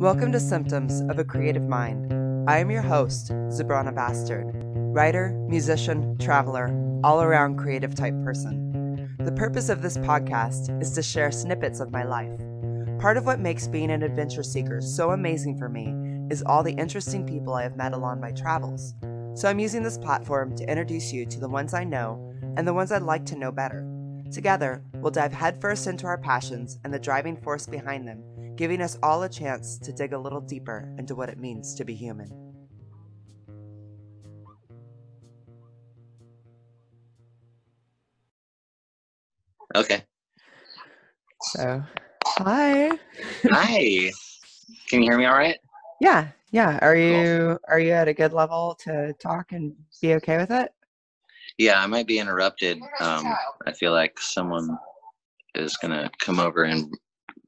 Welcome to Symptoms of a Creative Mind. I am your host, Zabrana Bastard, writer, musician, traveler, all-around creative type person. The purpose of this podcast is to share snippets of my life. Part of what makes being an adventure seeker so amazing for me is all the interesting people I have met along my travels. So I'm using this platform to introduce you to the ones I know and the ones I'd like to know better. Together, we'll dive headfirst into our passions and the driving force behind them, giving us all a chance to dig a little deeper into what it means to be human. Okay. So, hi. Hi. Can you hear me all right? Yeah. Are you at a good level to talk and be okay with it? Yeah, I might be interrupted. I feel like someone is gonna come over and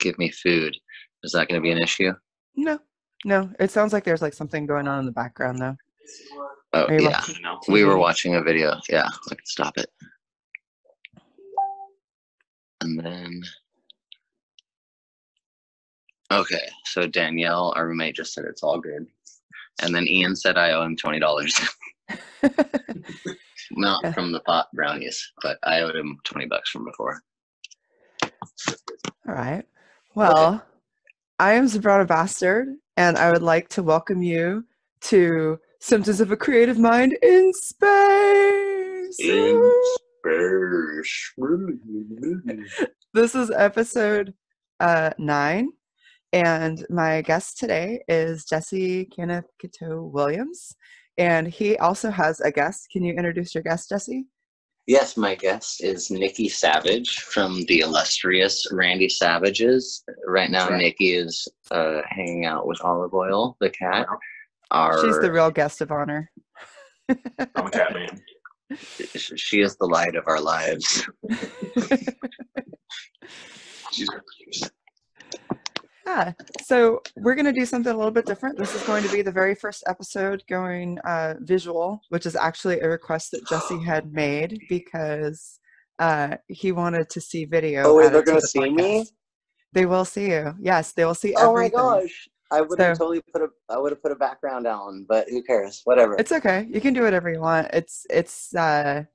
give me food. Is that gonna be an issue? No. It sounds like there's like something going on in the background though. Oh Are you yeah. watching We were TV? watching a video. Yeah, I can stop it. And then okay, so Danielle, our roommate, just said it's all good. And then Ian said I owe him $20. Not from the pot brownies, but I owed him $20 from before. All right. Well, okay. I am Zabrana Bastard, and I would like to welcome you to Symptoms of a Creative Mind in Space. This is episode 9, and my guest today is Kenneth Cotu Williams, and he also has a guest. Can you introduce your guest, Jesse? Yes, my guest is Nikki Savage from the illustrious Randy Savages. Right now, right. Nikki is hanging out with Olive Oil, the cat. She's the real guest of honor. I'm a cat man. She is the light of our lives. Yeah, so we're going to do something a little bit different. This is going to be the very first episode going visual, which is actually a request that Jesse had made because he wanted to see video. Oh, wait, they're going to see me? They will see you. Yes, they will see everything. Oh my gosh. I would have totally put a background on, but who cares? Whatever. It's okay. You can do whatever you want. It's not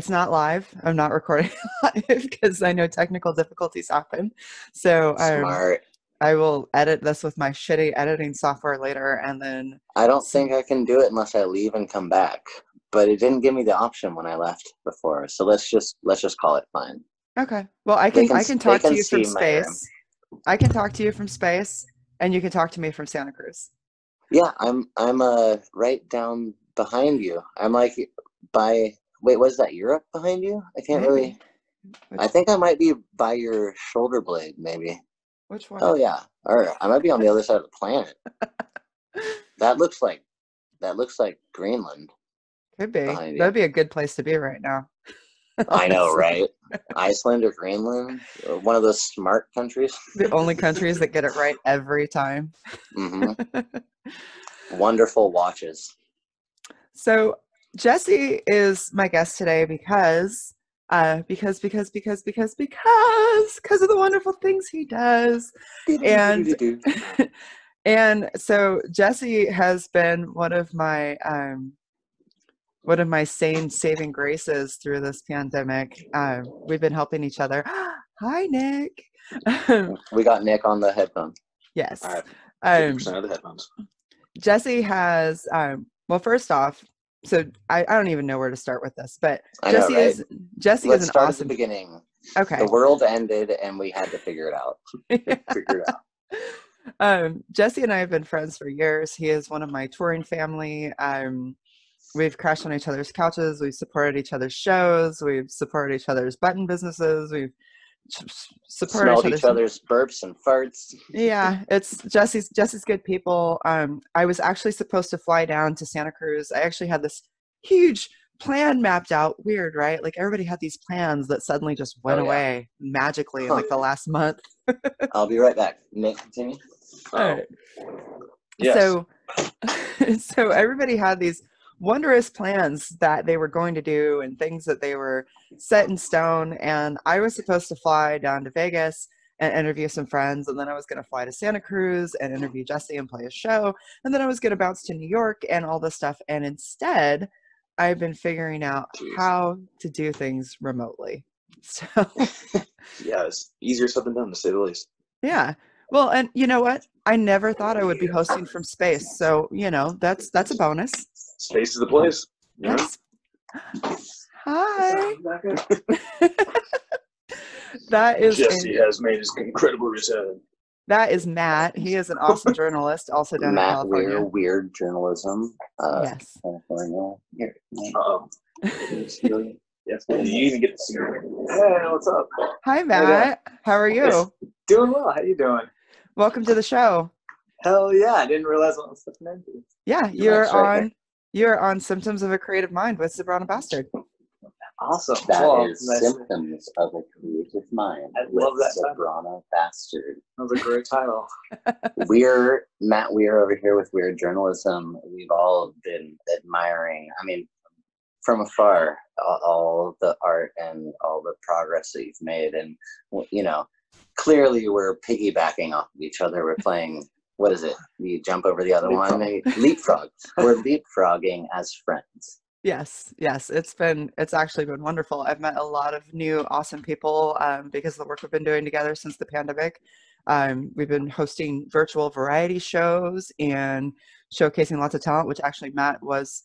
live. I'm not recording live because I know technical difficulties happen. So smart. I will edit this with my shitty editing software later, and then I don't think I can do it unless I leave and come back. But it didn't give me the option when I left before, so let's just call it fine. Okay. Well, I can talk to you from space. I can talk to you from space, and you can talk to me from Santa Cruz. Yeah, I'm right down behind you. I'm like by wait, was that Europe behind you? I can't really. I think I might be by your shoulder blade, maybe. Which one? Oh yeah, or I might be on the other side of the planet. That looks like Greenland. Could be. That'd be a good place to be right now. I know, right? Iceland or Greenland, or one of those smart countries. The only countries that get it right every time. Mm-hmm. Wonderful watches. So Jesse is my guest today because of the wonderful things he does. And so Jesse has been one of my sane saving graces through this pandemic. We've been helping each other. Hi, Nick. We got Nick on the headphones. Yes. All right. 50% of the headphones. Jesse has well, first off, so I don't even know where to start with this, but Jesse is an awesome. At the beginning. Okay. The world ended and we had to figure it out. Jesse and I have been friends for years. He is one of my touring family. We've crashed on each other's couches. We've supported each other's shows. We've supported each other's button businesses. We've supported each other's burps and farts. Yeah, it's Jesse's good people. I was actually supposed to fly down to Santa Cruz. I actually had this huge plan mapped out. Weird, right? Like everybody had these plans that suddenly just went away magically in like the last month. I'll be right back. Nick, continue. All right. Yes. So everybody had these wondrous plans that they were going to do and things that they were set in stone. And I was supposed to fly down to Vegas and interview some friends. And then I was going to fly to Santa Cruz and interview Jesse and play a show. And then I was going to bounce to New York and all this stuff. And instead, I've been figuring out how to do things remotely. So yeah, it's easier said than done, to say the least. Yeah. Well, and you know what? I never thought I would be hosting from space. So, that's a bonus. Space is the place. Yes. Hi. That is Jesse has made his incredible return. That is Matt. He is an awesome journalist, also down in California. Mat Weir, weird journalism. Yes. California. Here. Yes, you even get to see her. Hey, what's up? Hi, Matt. How are you? Doing well. How you doing? Welcome to the show. Hell yeah! I didn't realize what I was stepping into. Yeah, you're on Symptoms of a Creative Mind with Zabrana Bastard. Awesome. That is Symptoms of a Creative Mind. I love that Zabrana Bastard. That was a great title. We're Mat Weir over here with Weird Journalism. We've all been admiring, from afar, all the art and all the progress that you've made. And, clearly we're piggybacking off of each other. We're playing, what is it? You jump over the other one, leapfrog. We're leapfrogging as friends. Yes. It's actually been wonderful. I've met a lot of new awesome people because of the work we've been doing together since the pandemic. We've been hosting virtual variety shows and showcasing lots of talent, which actually Matt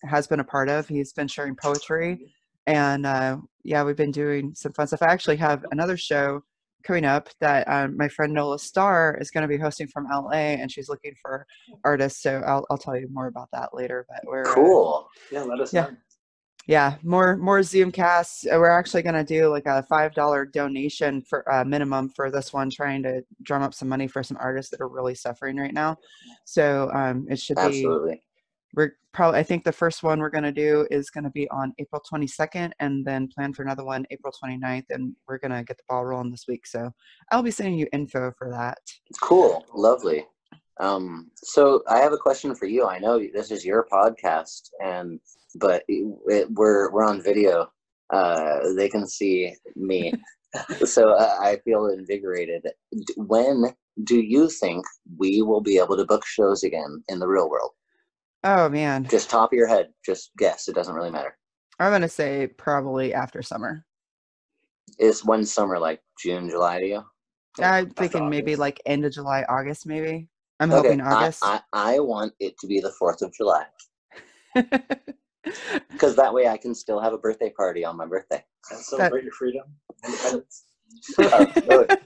has been a part of. He's been sharing poetry, and we've been doing some fun stuff. I actually have another show coming up that my friend Nola Starr is going to be hosting from LA, and she's looking for artists. So I'll tell you more about that later. But we're cool. Let us know. Yeah, more Zoom casts. We're actually going to do like a $5 donation for minimum for this one, trying to drum up some money for some artists that are really suffering right now. So it should Absolutely. I think the first one we're going to do is going to be on April 22nd, and then plan for another one April 29th, and we're going to get the ball rolling this week. So I'll be sending you info for that. Cool. Lovely. So I have a question for you. I know this is your podcast, but we're on video. They can see me, so I feel invigorated. When do you think we will be able to book shows again in the real world? Oh man, just top of your head, just guess. It doesn't really matter. I'm gonna say probably after summer. Is when summer, like June, July to you? I'm thinking maybe like end of July, August, maybe. I'm hoping August. I want it to be the 4th of July. Because that way I can still have a birthday party on my birthday. And celebrate your freedom, independence.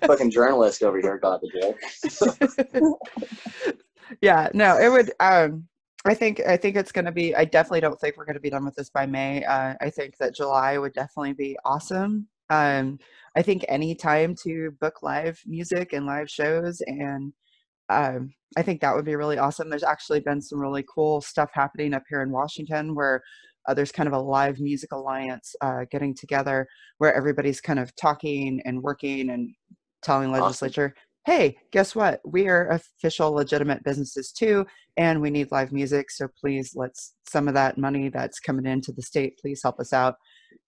Fucking journalist over here got the joke. Yeah, no, it would. I think it's going to be. I definitely don't think we're going to be done with this by May. I think that July would definitely be awesome. I think any time to book live music and live shows, and I think that would be really awesome. There's actually been some really cool stuff happening up here in Washington where there's kind of a live music alliance getting together where everybody's kind of talking and working and telling legislature, hey, guess what? We are official legitimate businesses too, and we need live music. So please, let's some of that money that's coming into the state, please help us out.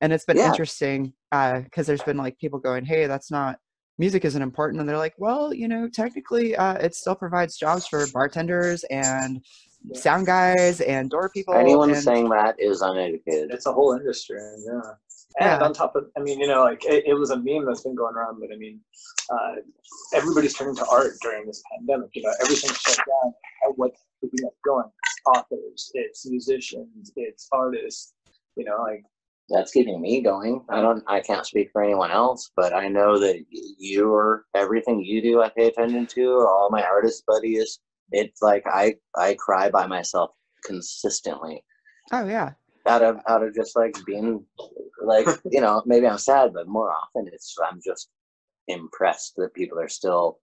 And it's been interesting because there's been like people going, hey, that's not, music isn't important. And they're like, well, technically it still provides jobs for bartenders and sound guys and door people. Anyone saying that is uneducated. It's a whole industry, yeah. And on top of, it was a meme that's been going around, but everybody's turning to art during this pandemic. Everything's shut down. What's keeping us going? It's authors, it's musicians, it's artists. That's keeping me going. I can't speak for anyone else, but I know that everything you do, I pay attention to. All my artist buddies, it's like I cry by myself consistently. Oh yeah. Out of just like being like, maybe I'm sad, but more often I'm just impressed that people are still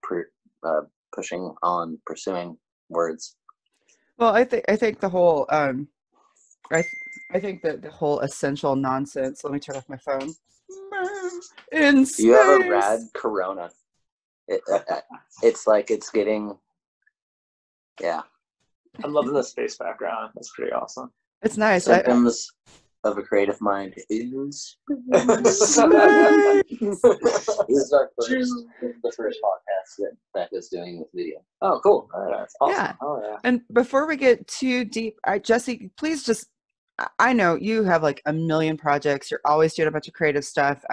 pushing on, pursuing words. Well, I think the whole I think that the whole essential nonsense. Let me turn off my phone. In space. You have a rad Corona. It's like it's getting. Yeah. I'm loving the space background. That's pretty awesome. It's nice. Symptoms of a creative mind is this is our the first podcast that Becca's doing with video. Oh, cool. That's awesome. Yeah. Oh, yeah. And before we get too deep, Jesse, please just, I know you have like a million projects. You're always doing a bunch of creative stuff.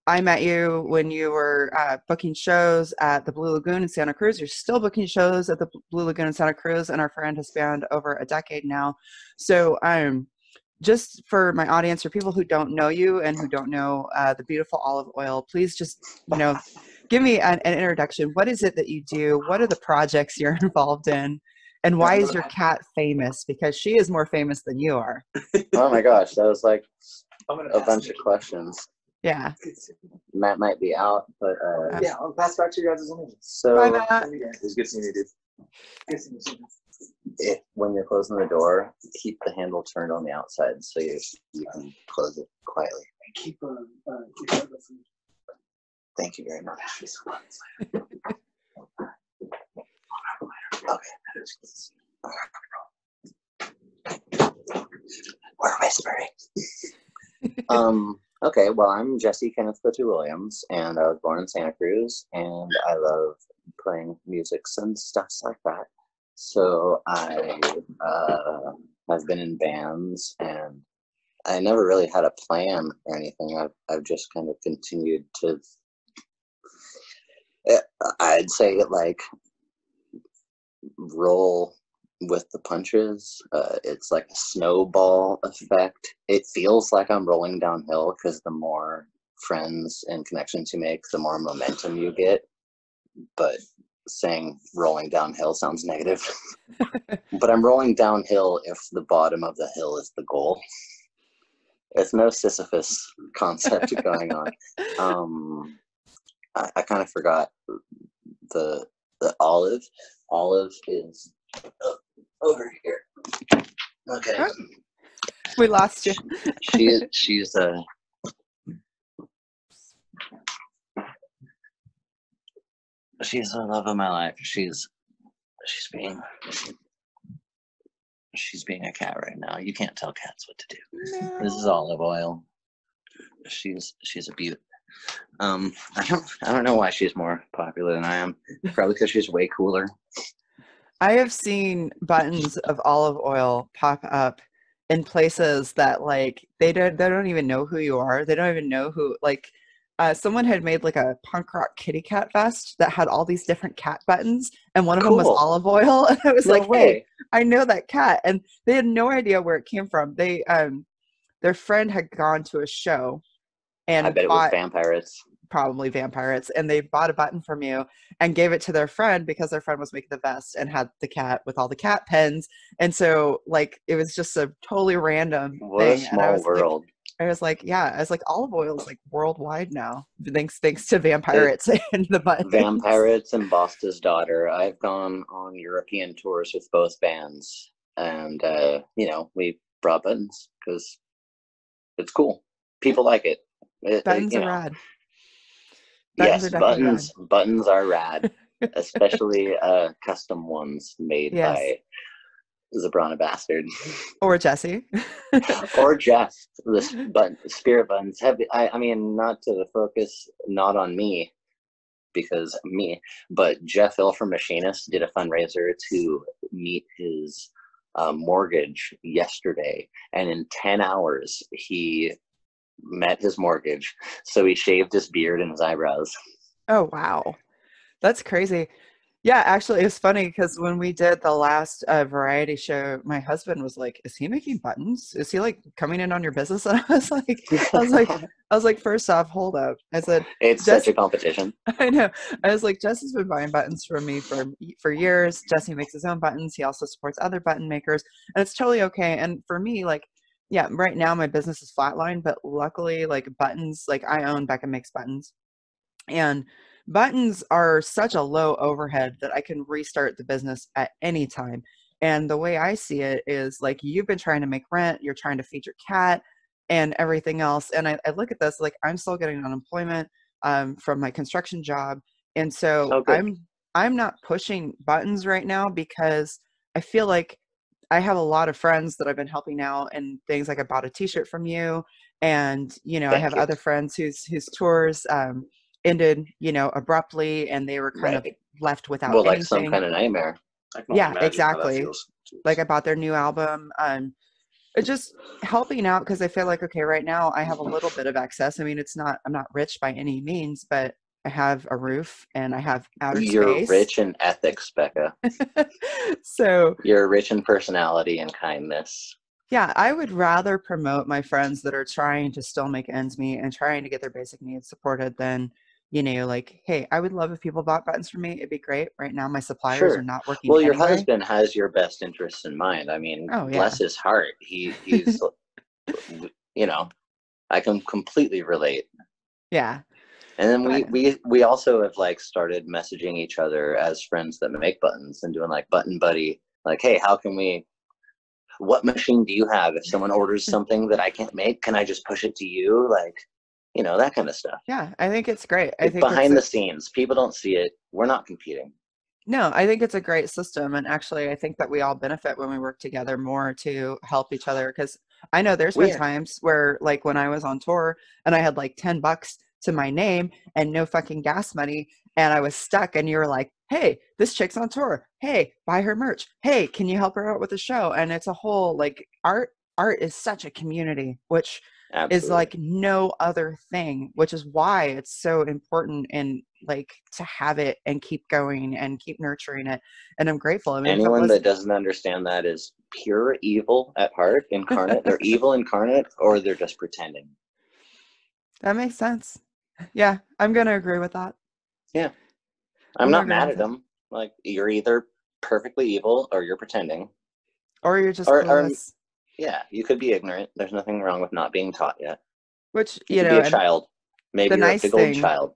I met you when you were booking shows at the Blue Lagoon in Santa Cruz. You're still booking shows at the Blue Lagoon in Santa Cruz, and our friend has spanned over a decade now. So just for my audience, or people who don't know you and who don't know the beautiful olive oil, please just, give me an introduction. What is it that you do? What are the projects you're involved in? And why is your cat famous? Because she is more famous than you are. Oh my gosh, that was like a bunch of questions. Yeah. Matt might be out, but Yeah, I'll pass back to you guys as well. so Bye, Matt. It was good seeing you, dude. Good seeing you. when you're closing the door, keep the handle turned on the outside so you can close it quietly. Keep Thank you very much. We're whispering. Okay, well, I'm Jesse Kenneth Cotu Williams, and I was born in Santa Cruz, and I love playing music and stuff like that. So I have been in bands, and I never really had a plan or anything. I've just kind of continued to, I'd say, like, roll with the punches. It's like a snowball effect. It feels like I'm rolling downhill because the more friends and connections you make, the more momentum you get. But saying rolling downhill sounds negative. But I'm rolling downhill if the bottom of the hill is the goal. It's no Sisyphus concept going on. I kind of forgot the olive. Olive is over here. Okay. Oh, we lost you. She's the love of my life. She's being a cat right now. You can't tell cats what to do. No. This is olive oil. She's a beaut. I don't know why she's more popular than I am. Probably because she's way cooler. I have seen buttons of olive oil pop up in places that, like, they don't even know who you are. They don't even know who, like, someone had made like a punk rock kitty cat vest that had all these different cat buttons, and one of them was Cool. olive oil. And I was No like, way. hey, I know that cat. And they had no idea where it came from. They their friend had gone to a show and I bet it was Vampirates. probably Vampirates, and they bought a button from you and gave it to their friend because their friend was making the vest and had the cat with all the cat pens. And so, like, it was just a totally random What thing. a And I small was world. yeah, I was like, olive oil is like worldwide now, thanks to Vampirates and the buttons. Vampirates and Bosta's Daughter. I've gone on European tours with both bands, and we brought buttons because it's cool. People like it. Buttons are rad. Yes, buttons are rad, especially custom ones made Yes. by Zabrana Bastard Or Jesse. or Jeff. The spirit buttons have. I mean, not to the focus, not on me, because me, but Jeff Hill from Machinist did a fundraiser to meet his mortgage yesterday, and in 10 hours he met his mortgage, so he shaved his beard and his eyebrows. Oh, wow. That's crazy. Yeah, actually, it's funny because when we did the last variety show, my husband was like, "Is he making buttons? Is he like coming in on your business?" And I was like, first off, hold up. I said, It's such a competition. I know. I was like, Jesse's been buying buttons from me for years. Jesse makes his own buttons. He also supports other button makers, and it's totally okay. And for me, like, yeah, right now my business is flatline, but luckily, like, buttons, like, I own Becca Makes Buttons, and buttons are such a low overhead that I can restart the business at any time. And the way I see it is, like, you've been trying to make rent, you're trying to feed your cat and everything else. And I look at this, like, I'm still getting unemployment from my construction job. And so I'm not pushing buttons right now because I feel like I have a lot of friends that I've been helping out and things, like I bought a t-shirt from you, and I have other friends whose tours ended, abruptly, and they were kind of left without like some anything. kind of nightmare. I can only imagine exactly. how that feels. Like I bought their new album. Just helping out, because I feel like, okay, right now I have a little bit of access. I mean, I'm not rich by any means, but I have a roof and I have outer space. You're rich in ethics, Becca. So you're rich in personality and kindness. Yeah, I would rather promote my friends that are trying to still make ends meet and trying to get their basic needs supported than, like, hey, I would love if people bought buttons from me. It'd be great. Right now, my suppliers are not working. Well, your anyway. husband has your best interests in mind. I mean, bless his heart. He's, I can completely relate. Yeah. And then we also have like started messaging each other as friends that make buttons and doing like button buddy. Like, hey, what machine do you have? If someone orders something that I can't make, can I just push it to you? Like, that kind of stuff. Yeah, I think it's great. I think behind the scenes, people don't see it. We're not competing. No, I think it's a great system. And actually, I think that we all benefit when we work together more to help each other. Because I know there's been times where, like, when I was on tour and I had like $10 to my name and no fucking gas money, and I was stuck, and you were like, hey, this chick's on tour. Hey, buy her merch. Hey, can you help her out with the show? And it's a whole, like, art is such a community, which is like no other thing, which is why it's so important and like to have it and keep going and keep nurturing it. And I'm grateful. I mean, anyone that doesn't understand that is pure evil at heart, incarnate. They're evil incarnate, or they're just pretending. That makes sense. Yeah, I'm gonna agree with that. Yeah, I'm not mad at them. Like, you're either perfectly evil or you're pretending, or you're just clueless. Yeah, you could be ignorant. There's nothing wrong with not being taught yet. Which, you could be a child. Maybe you're a big old child.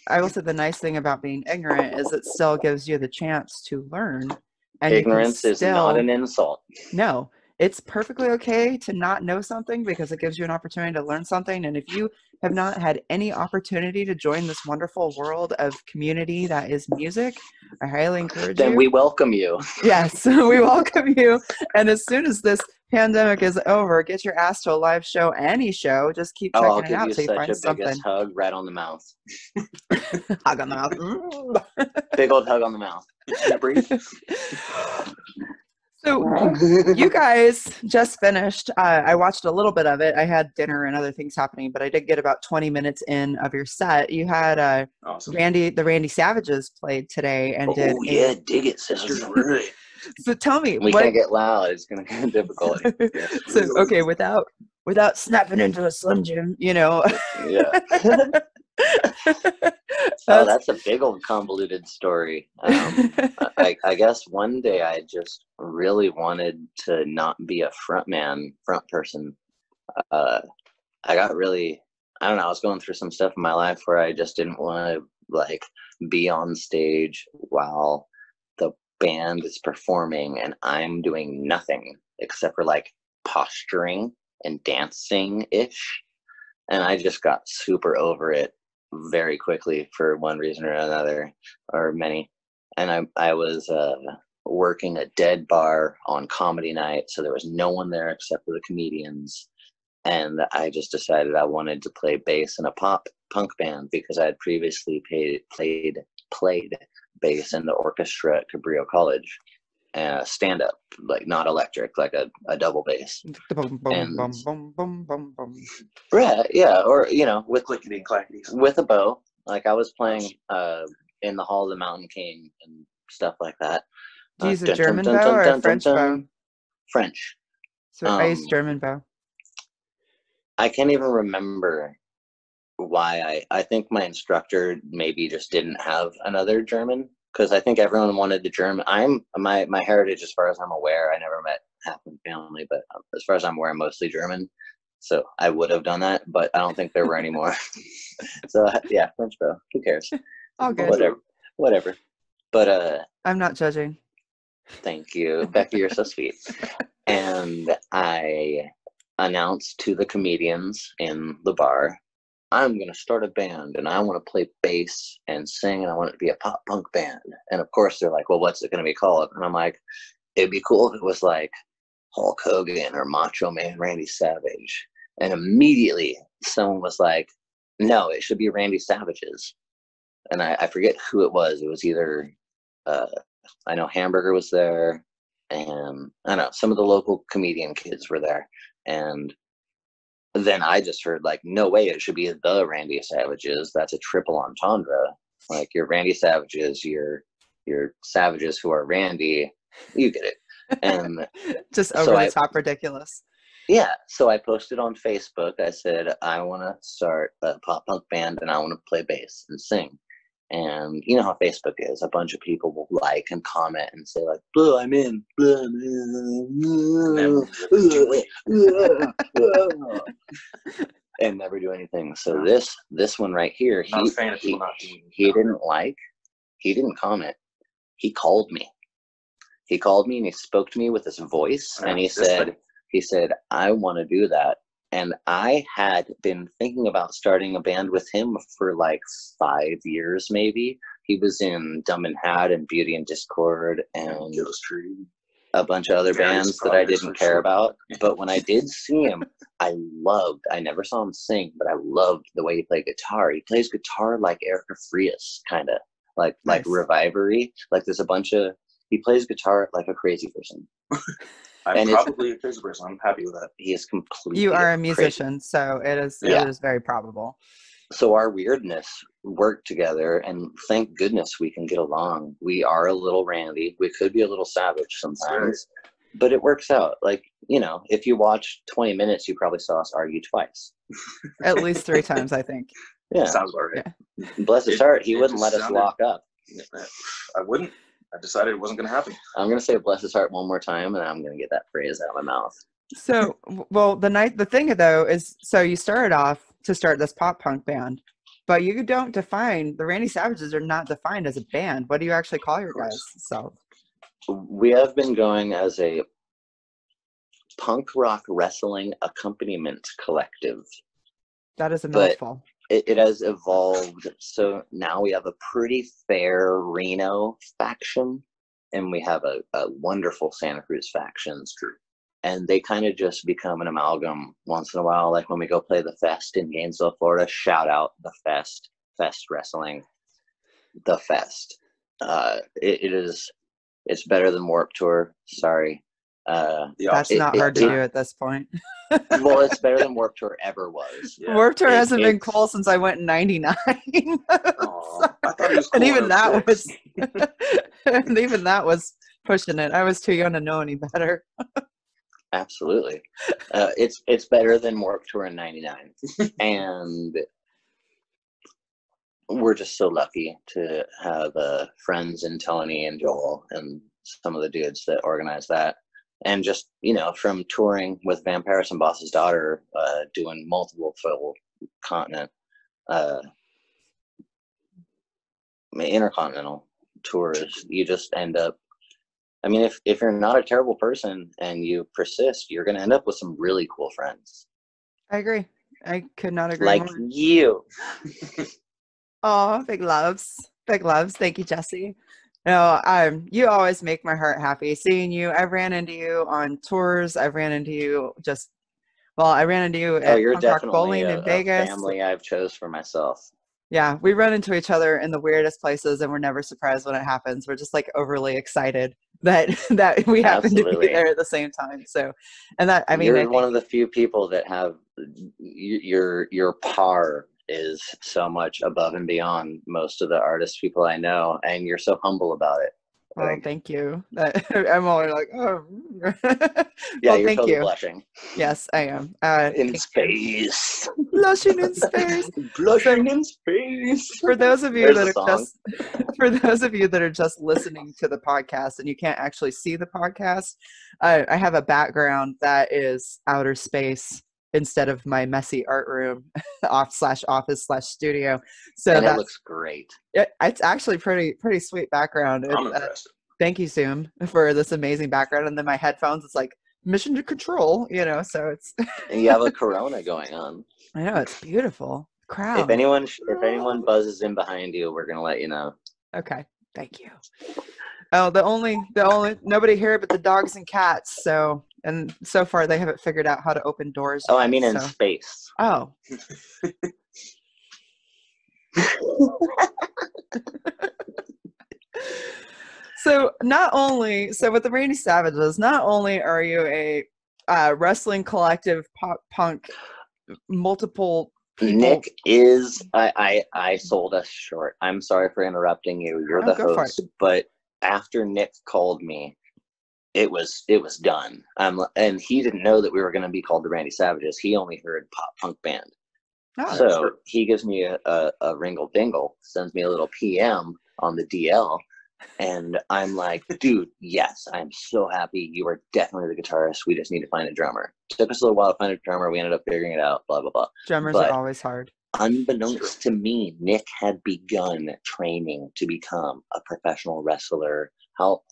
I will say the nice thing about being ignorant is it still gives you the chance to learn. And ignorance is not an insult. No, it's perfectly okay to not know something because it gives you an opportunity to learn something. And if you have not had any opportunity to join this wonderful world of community that is music, I highly encourage you. Then we welcome you. Yes, we welcome you. And as soon as this pandemic is over, get your ass to a live show, any show. Just keep checking it out till you find something. I'll give you such a biggest hug right on the mouth. Hug on the mouth. Big old hug on the mouth. Breathe. So you guys just finished. I watched a little bit of it. I had dinner and other things happening, but I did get about 20 minutes in of your set. You had awesome. the Randy Savages played today and did. Oh yeah, dig it, sister. Right. So tell me, we can't get loud. It's gonna get difficult. So okay, without snapping into a Slim Jim, Yeah. Oh, that's a big old convoluted story. I guess one day I just really wanted to not be a front person. I got really, I don't know, I was going through some stuff in my life where I just didn't want to like be on stage while the band is performing and I'm doing nothing except for like posturing and dancing-ish. And I just got super over it very quickly for one reason or another, or many. And I was working a dead bar on comedy night, so there was no one there except for the comedians. And I just decided I wanted to play bass in a pop punk band because I had previously played bass in the orchestra at Cabrillo College. Stand up, like not electric, like a double bass. Right, yeah, or with clickety clackety, with a bow. Like I was playing in the Hall of the Mountain King and stuff like that. Do you use a German bow or a French bow? French. So I use German bow. I can't even remember why. I think my instructor maybe just didn't have another German. Because I think everyone wanted the German. My heritage, as far as I'm aware, I never met half my family, but as far as I'm aware, I'm mostly German. So I would have done that, but I don't think there were any more. So yeah, French bow. Who cares? All good. Whatever. But I'm not judging. Thank you, Becky. You're so sweet. And I announced to the comedians in the bar, I'm going to start a band and I want to play bass and sing and I want it to be a pop punk band. And of course they're like, well, what's it going to be called? And I'm like, it'd be cool if it was like Hulk Hogan or Macho Man Randy Savage. And immediately someone was like, no, it should be Randy Savage's. And I forget who it was. It was either, I know Hamburger was there, and I don't know, some of the local comedian kids were there. And then I just heard, like, no way, it should be the Randy Savages. That's a triple entendre. Like, you're Randy Savages, you're Savages who are Randy. You get it. And just over the top ridiculous. Yeah. So I posted on Facebook. I said, I want to start a pop punk band and I want to play bass and sing. And you know how Facebook is. A bunch of people will like and comment and say, like, Blue, I'm in. Blue, I'm in. And never do anything. So this one right here, he didn't comment. He called me. He called me and he spoke to me with his voice, and he said, I want to do that. And I had been thinking about starting a band with him for like 5 years, maybe. He was in Dumb and Had and Beauty and Discord and a bunch of other bands that I didn't care about. But when I did see him, I never saw him sing, but I loved the way he played guitar. He plays guitar like Erica Frias, kind of like Revivery. Like there's a bunch of, he plays guitar like a crazy person. I'm probably a crazy person. I'm happy with that. He is completely. You are a musician, crazy. So it is very probable. So our weirdness worked together, and thank goodness we can get along. We are a little Randy. We could be a little savage sometimes, but it works out. Like, you know, if you watch 20 minutes, you probably saw us argue twice. At least 3 times, I think. Yeah. Sounds about right. Yeah. Bless his heart, he wouldn't let us lock up. I wouldn't. I decided it wasn't going to happen. I'm going to say bless his heart one more time, and I'm going to get that phrase out of my mouth. So, well, the thing though is, so you started off to start this pop punk band, but you don't define, the Randy Savages are not defined as a band. What do you actually call your guys? So we have been going as a punk rock wrestling accompaniment collective. That is a mouthful. It has evolved. So now we have a pretty fair Reno faction, and we have a wonderful Santa Cruz faction. And they kind of just become an amalgam once in a while. Like when we go play the Fest in Gainesville, Florida, shout out the Fest Wrestling, the Fest. It's better than Warped Tour. Sorry. That's not hard to do at this point. Well, it's better than Warped Tour ever was. Yeah. Warped Tour hasn't been cool since I went in '99. I thought it was cool. And even that was, and even that was pushing it. I was too young to know any better. Absolutely, it's better than Warped Tour in '99, and we're just so lucky to have friends in Tony and Joel and some of the dudes that organize that. And just, you know, from touring with Vampirates and Boss's Daughter, doing multiple full continent, intercontinental tours, you just end up, I mean, if you're not a terrible person and you persist, you're going to end up with some really cool friends. I agree. I could not agree like more. You. Oh, big loves. Big loves. Thank you, Jesse. No, you always make my heart happy. Seeing you, I've ran into you on tours. I've ran into you I ran into you at you're Punk Rock definitely Bowling in Vegas. Family I've chose for myself. Yeah, we run into each other in the weirdest places, and we're never surprised when it happens. We're just like overly excited that we happen to be there at the same time. So, and that, I mean, you're one of the few people that have your par is so much above and beyond most of the artist people I know, and you're so humble about it. Oh, thank you. I'm only like, oh. Yeah, well, you're totally blushing. Yes, I am. In space. Blushing in space. Blushing in space. For those of you that are just listening to the podcast and you can't actually see the podcast, I have a background that is outer space instead of my messy art room /office/studio. So and it looks great. It's actually pretty sweet background. I'm impressed. Thank you, Zoom, for this amazing background. And then my headphones, it's like mission to control, you know, so it's and you have a Corona going on. I know, it's beautiful. Crowd. If anyone buzzes in behind you, we're gonna let you know. Okay. Thank you. Oh, the only nobody here but the dogs and cats. So And so far, they haven't figured out how to open doors. Oh, yet, I mean in so. space. Oh. So with the Randy Savages, not only are you a wrestling collective, pop punk, multiple people. Nick is, I sold us short. I'm sorry for interrupting you. You're the host, but after Nick called me, it was done. And he didn't know that we were going to be called the Randy Savages. He only heard pop punk band. Oh, so he gives me a ringle dingle, sends me a little PM on the DL, and I'm like, dude, yes, I'm so happy. You are definitely the guitarist. We just need to find a drummer. Took us a little while to find a drummer. We ended up figuring it out, blah, blah, blah. Drummers are always hard. Unbeknownst to me, Nick had begun training to become a professional wrestler. How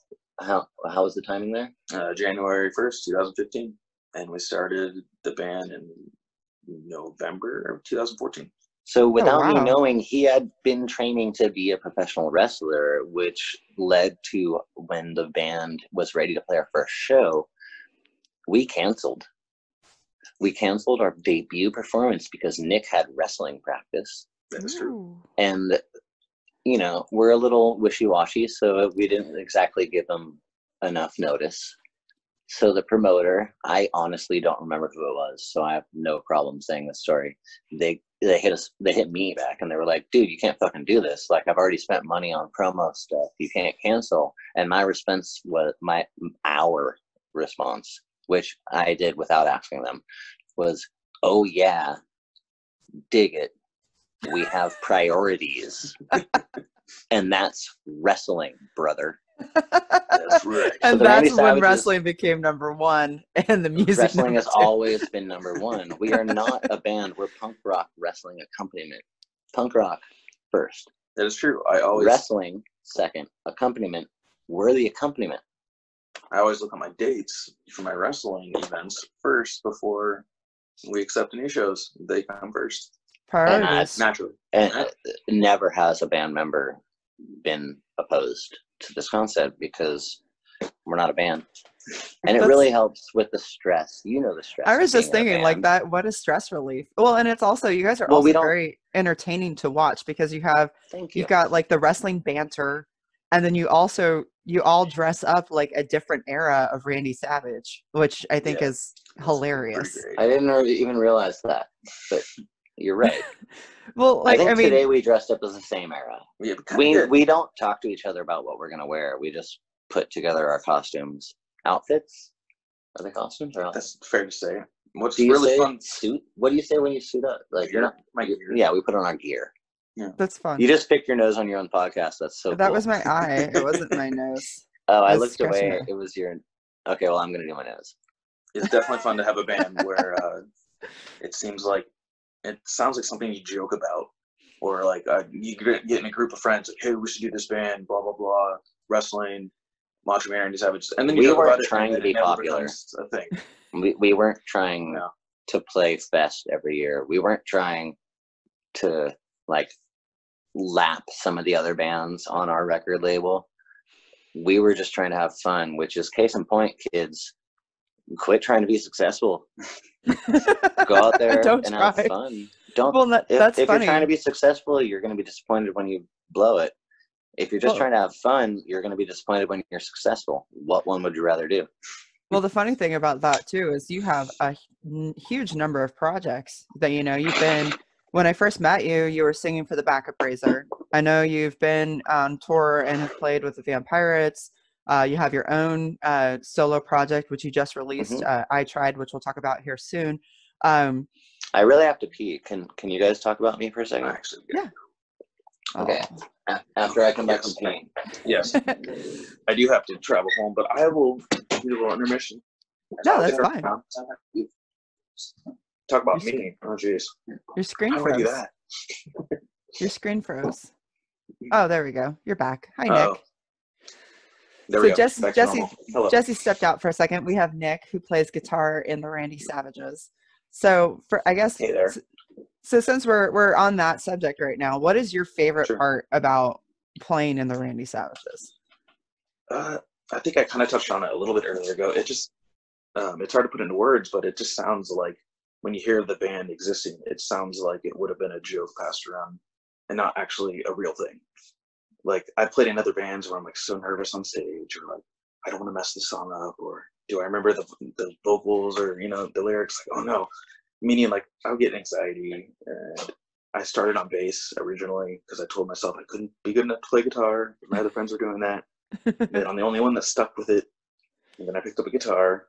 was the timing there? January 1st, 2015. And we started the band in November of 2014. So without me knowing, he had been training to be a professional wrestler, which led to when the band was ready to play our first show, we canceled. We canceled our debut performance because Nick had wrestling practice. That's true. And, we're a little wishy-washy, so we didn't exactly give him enough notice. So the promoter, I honestly don't remember who it was, so I have no problem saying this story. They hit me back, and they were like, dude, you can't fucking do this. Like, I've already spent money on promo stuff. You can't cancel. And my response was, our response, which I did without asking them, was, oh yeah, dig it. We have priorities. And that's wrestling, brother. That's right. And so that's when wrestling became number one, and the music. Wrestling has always been number one. We are not a band. We're punk rock wrestling accompaniment. Punk rock first. That is true. Wrestling second. Accompaniment. We're the accompaniment. I always look at my dates for my wrestling events first before we accept any shows. They come first. Priorities. Naturally. And never has a band member been opposed to this concept because we're not a band. And it really helps with the stress. The stress. I was just thinking like that. What is stress relief? Well, and it's also, you guys are also very entertaining to watch because you've got like the wrestling banter, and then you all dress up like a different era of Randy Savage, which I think is hilarious. I didn't even realize that, but you're right. Well, I think today we dressed up as the same era. We don't talk to each other about what we're gonna wear. We just put together our costumes, outfits. Are they costumes or outfits? That's fair to say. What's really fun? Suit? What do you say when you suit up? Like gear. Yeah, we put on our gear. Yeah, that's fun. You just picked your nose on your own podcast. That's so. That was my eye. It wasn't my nose. Oh, I looked away. It was your. Okay, well, I'm gonna do my nose. It's definitely fun to have a band where it sounds like something you joke about, or like you get in a group of friends, like, hey, we should do this band, blah blah blah, wrestling, Macho Man, Randy Savage, and then we weren't trying to be popular. A thing. We weren't trying to play fest every year. We weren't trying to like lap some of the other bands on our record label. We were just trying to have fun, which is case in point, kids. Quit trying to be successful. Go out there and have fun. If you're trying to be successful, you're going to be disappointed when you blow it. If you're just trying to have fun, you're going to be disappointed when you're successful. What one would you rather do? Well, the funny thing about that too is you have a huge number of projects that you've been. When I first met you, you were singing for the Backup Razor. I know you've been on tour and have played with the Vampirates. You have your own solo project, which you just released. I Tried, which we'll talk about here soon. I really have to pee. Can you guys talk about me for a second? Actually, yeah. Okay. After I come back from peeing. Yes. I do have to travel home, but I will do a little intermission. No, that's fine. Talk about me. Oh, jeez. Your screen froze. How do I do that? Your screen froze. Oh, there we go. You're back. Hi, Nick. There we go. Jesse stepped out for a second. We have Nick, who plays guitar in the Randy Savages. So, hey there. So since we're on that subject right now, what is your favorite part about playing in the Randy Savages? I think I kind of touched on it a little bit earlier ago. It just it's hard to put into words, but it just sounds like when you hear the band existing, it sounds like it would have been a joke passed around and not actually a real thing. Like, I played in other bands where I'm like so nervous on stage, or like, I don't want to mess this song up, or do I remember the vocals, or, you know, the lyrics? Like, oh no. Meaning, like, I would get anxiety. And I started on bass originally because I told myself I couldn't be good enough to play guitar. My other friends were doing that. And I'm the only one that stuck with it. And then I picked up a guitar,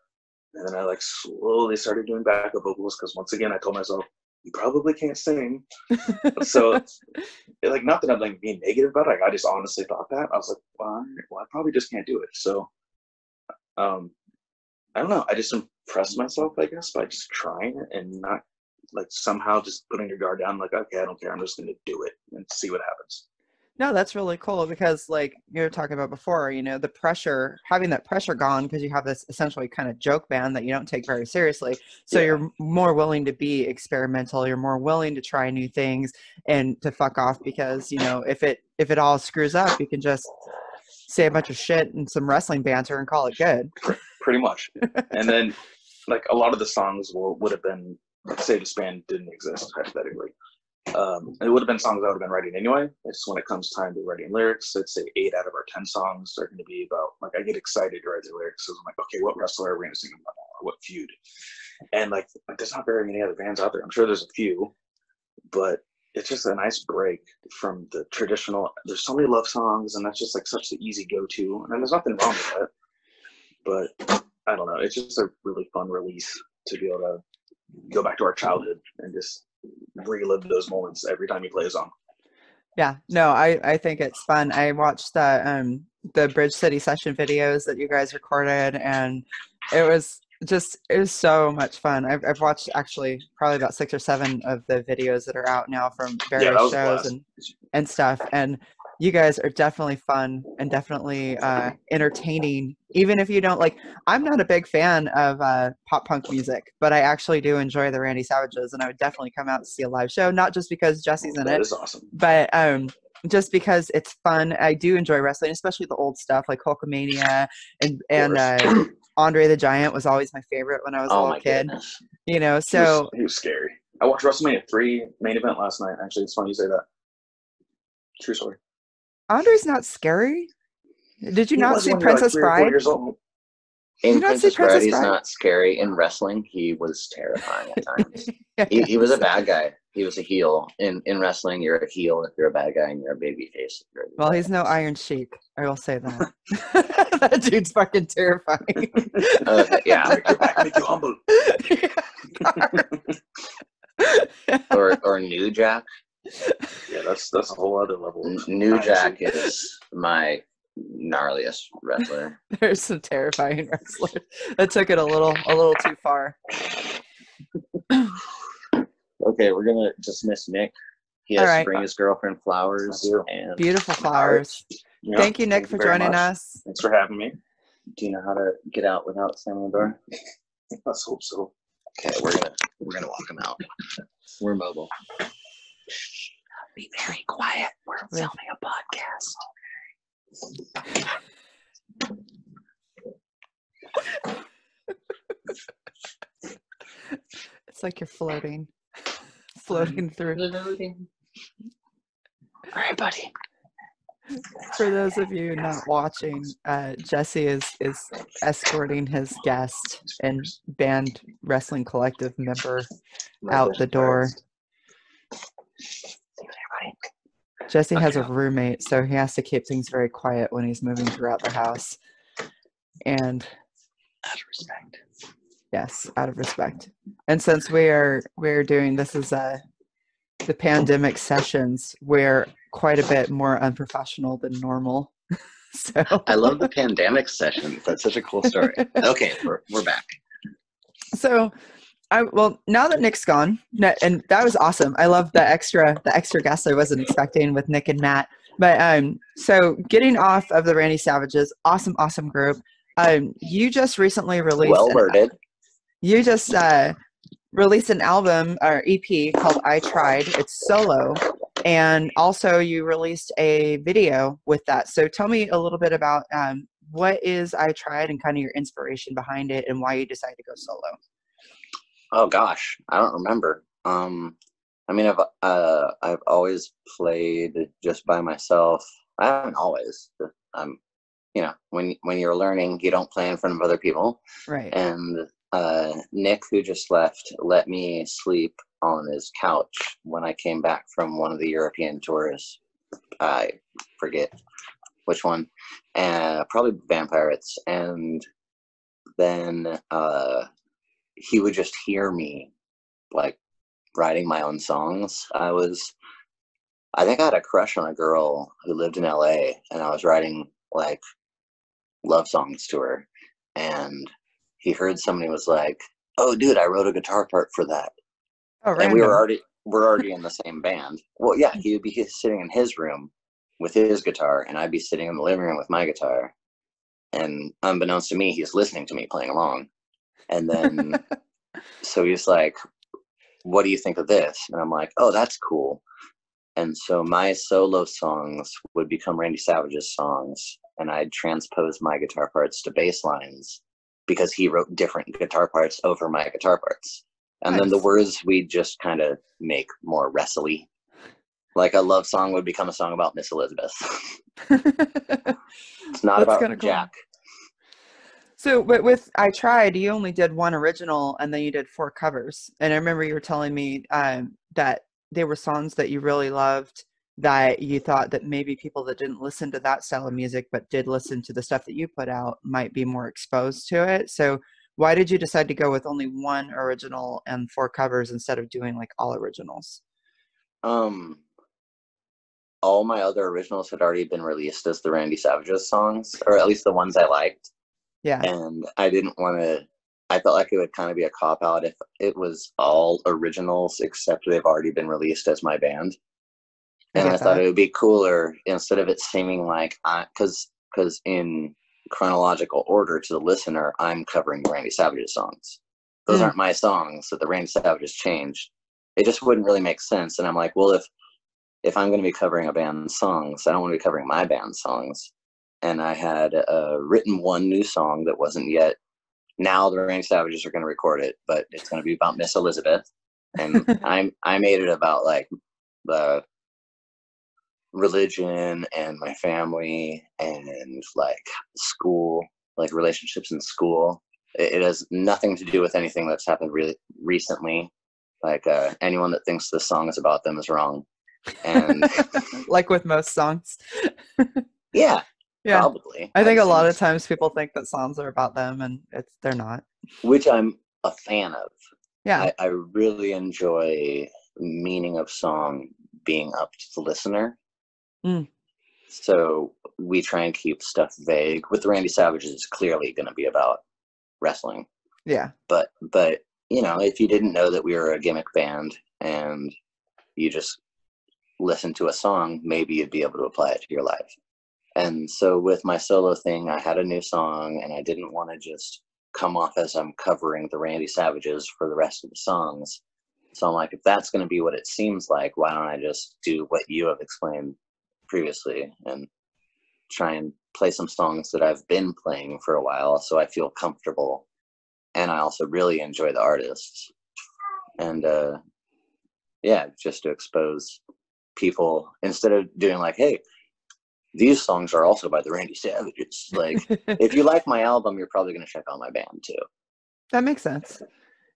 and then I like slowly started doing backup vocals because once again I told myself, you probably can't sing. So like, not that I'm like being negative about it, like, I just honestly thought that. I was like, well, I probably just can't do it. So I don't know, I just impressed myself, I guess, by just trying it and not like somehow just putting your guard down, like, okay, I don't care, I'm just gonna do it and see what happens. No, that's really cool because, like you were talking about before, you know, the pressure, having that pressure gone because you have this essentially kind of joke band that you don't take very seriously. So you're more willing to be experimental. You're more willing to try new things and to fuck off because, you know, if it all screws up, you can just say a bunch of shit and some wrestling banter and call it good. Pretty much. And then, like, a lot of the songs would have been, let's say this band didn't exist, hypothetically. It would have been songs I would have been writing anyway. It's when it comes time to writing lyrics, I'd say 8 out of our 10 songs are going to be about, like, I get excited to write the lyrics. So I'm like, okay, what wrestler are we going to sing about, or what feud? And like, there's not very many other bands out there. I'm sure there's a few, but it's just a nice break from the traditional. There's so many love songs, and that's just like such the easy go-to. And there's nothing wrong with that, but I don't know. It's just a really fun release to be able to go back to our childhood and just relive those moments every time you play a song. Yeah, no, I think it's fun. I watched the Bridge City session videos that you guys recorded, and it was so much fun. I've watched actually probably about 6 or 7 of the videos that are out now from various shows and stuff. And you guys are definitely fun and definitely entertaining. Even if you don't like, I'm not a big fan of pop punk music, but I actually do enjoy the Randy Savages, and I would definitely come out to see a live show, not just because Jesse's in it. That is awesome. But just because it's fun. I do enjoy wrestling, especially the old stuff like Hulkamania and Andre the Giant was always my favorite when I was a little kid. Goodness. You know, so he was scary. I watched WrestleMania 3 main event last night. Actually, it's funny you say that. True story. Andre's not scary. Did you not see Princess Bride? In Princess Bride, he's not scary. In wrestling, he was terrifying at times. He was a bad guy. He was a heel. In wrestling, you're a heel if you're a bad guy, and you're a baby face if you're a good Well, guy. he's no Iron Sheik. I will say that. That dude's fucking terrifying. Yeah. Break your back, make you humble. or New Jack. Yeah, that's a whole other level. New Jack is my gnarliest wrestler. There's some terrifying wrestlers. That took it a little too far. Okay, we're gonna dismiss Nick. He has to bring his girlfriend flowers and beautiful flowers. Yeah, thank you, Nick, for joining us. Thanks for having me. Do you know how to get out without slamming the door? Let's hope so. Okay, we're gonna walk him out. We're mobile. Be very quiet. We're filming a podcast. It's like you're floating through. All right, buddy. For those of you not watching, Jesse is escorting his guest and band wrestling collective member out the door. Jesse has a roommate, so he has to keep things very quiet when he's moving throughout the house. And out of respect. Yes, out of respect. And since we're doing this is the pandemic sessions, we're quite a bit more unprofessional than normal. So I love the pandemic sessions. That's such a cool story. Okay, we're back. So now that Nick's gone, and that was awesome. I love the extra guests I wasn't expecting with Nick and Matt. But so getting off of the Randy Savages, awesome group. You just recently released You just released an album or EP called I Tried. It's solo. And also you released a video with that. So tell me a little bit about what is I Tried and kind of your inspiration behind it and why you decided to go solo? Oh gosh, I don't remember. I mean, I've always played just by myself. I haven't always. You know, when you're learning, you don't play in front of other people. Right. And Nick, who just left, let me sleep on his couch when I came back from one of the European tours. I forget which one, probably Vampirates. And then he would just hear me like writing my own songs. I think I had a crush on a girl who lived in LA, and I was writing like love songs to her, and he heard somebody was like, "Oh dude, I wrote a guitar part for that." Oh, and random. we're already in the same band. Well, yeah, he would be sitting in his room with his guitar, and I'd be sitting in the living room with my guitar, and unbeknownst to me, he's listening to me playing along. And then so he's like, "What do you think of this?" And I'm like, "Oh, that's cool." And so my solo songs would become Randy Savage's songs, and I'd transpose my guitar parts to bass lines because he wrote different guitar parts over my guitar parts. And then the Nice. words we'd just kind of make more wrestly. Like a love song would become a song about Miss Elizabeth. It's not That's about kind of cool. Jack. So, but with I Tried, you only did one original and then you did 4 covers. And I remember you were telling me that they were songs that you really loved, that you thought that maybe people that didn't listen to that style of music but did listen to the stuff that you put out might be more exposed to it. So, why did you decide to go with only 1 original and 4 covers instead of doing like all originals? Um, all my other originals had already been released as the Randy Savage's songs, or at least the ones I liked. Yeah. And I didn't want to, I felt like it would kind of be a cop out if it was all originals except they've already been released as my band. I And I get thought that. it would be cooler instead of it seeming like because in chronological order to the listener, I'm covering Randy Savage's songs. Those Mm, aren't my songs that the Randy Savages changed. It just wouldn't really make sense. And I'm like, well, if I'm going to be covering a band's songs, I don't want to be covering my band's songs. And I had written one new song that wasn't yet. Now the Randy Savages are going to record it, but it's going to be about Miss Elizabeth. And I made it about like the religion and my family and like school, like relationships in school. It has nothing to do with anything that's happened really recently. Like anyone that thinks this song is about them is wrong. And like with most songs. yeah, Yeah. probably. I I've think a lot assumed. of times people think that songs are about them and they're not. Which I'm a fan of. Yeah. I really enjoy meaning of song being up to the listener. Mm, So we try and keep stuff vague. With the Randy Savages, it's clearly going to be about wrestling. yeah. But you know, if you didn't know that we were a gimmick band and you just listen to a song, maybe you'd be able to apply it to your life. And so with my solo thing, I had a new song, and I didn't want to just come off as I'm covering the Randy Savages for the rest of the songs. So I'm like, if that's going to be what it seems like, why don't I just do what you have explained previously and try and play some songs that I've been playing for a while so I feel comfortable. And I also really enjoy the artists. And yeah, just to expose people instead of doing like, hey, these songs are also by the Randy Savages. Like, if you like my album, you're probably going to check out my band too. That makes sense.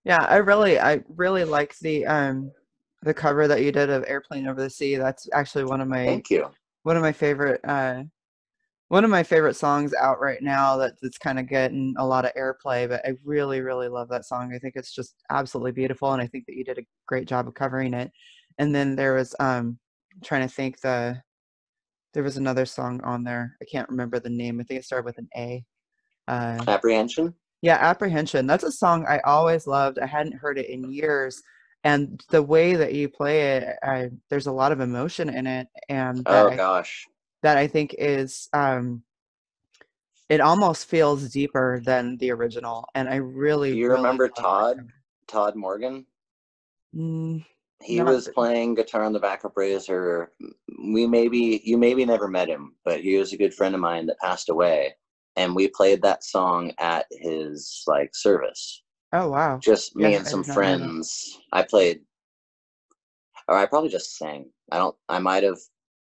Yeah, I really like the cover that you did of Airplane Over the Sea. That's actually Thank you. one of my favorite one of my favorite songs out right now that's kind of getting a lot of airplay, but I really, really love that song. I think it's just absolutely beautiful, and I think that you did a great job of covering it. And then there was trying to think there was another song on there. I can't remember the name. I think it started with an A. Uh, Apprehension? yeah, Apprehension. That's a song I always loved. I hadn't heard it in years. And the way that you play it, there's a lot of emotion in it, and Oh, gosh. that I think is it almost feels deeper than the original. And I really, You really remember love that Todd Morgan? cover. He Not was playing guitar on the backup razor. You maybe never met him, but he was a good friend of mine that passed away. and we played that song at his like service. Oh wow! Just me Yeah, and I some did not know that. friends. I played, or I probably just sang. I might have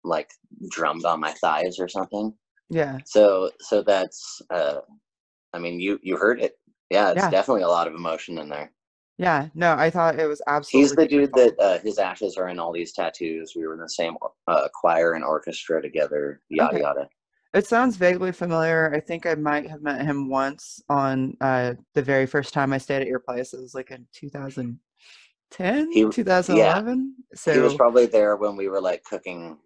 like drummed on my thighs or something. Yeah. So that's I mean, you heard it. Yeah, it's Yeah. definitely a lot of emotion in there. Yeah. No, I thought it was absolutely. He's the dude beautiful. that his ashes are in all these tattoos. We were in the same choir and orchestra together. Yada yada. It sounds vaguely familiar. I think I might have met him once on the very first time I stayed at your place. It was like in 2010, 2011. Yeah, So he was probably there when we were like cooking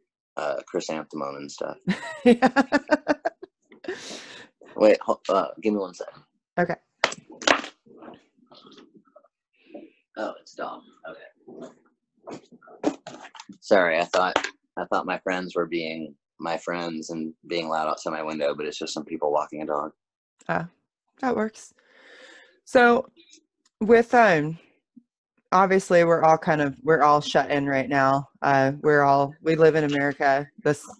chrysanthemum and stuff. Yeah. Wait, give me 1 second. Okay. Oh, it's Dom. Okay. Sorry, I thought my friends were being my friends and being loud outside my window, but it's just some people walking a dog. That works. So with obviously we're all shut in right now. We live in America.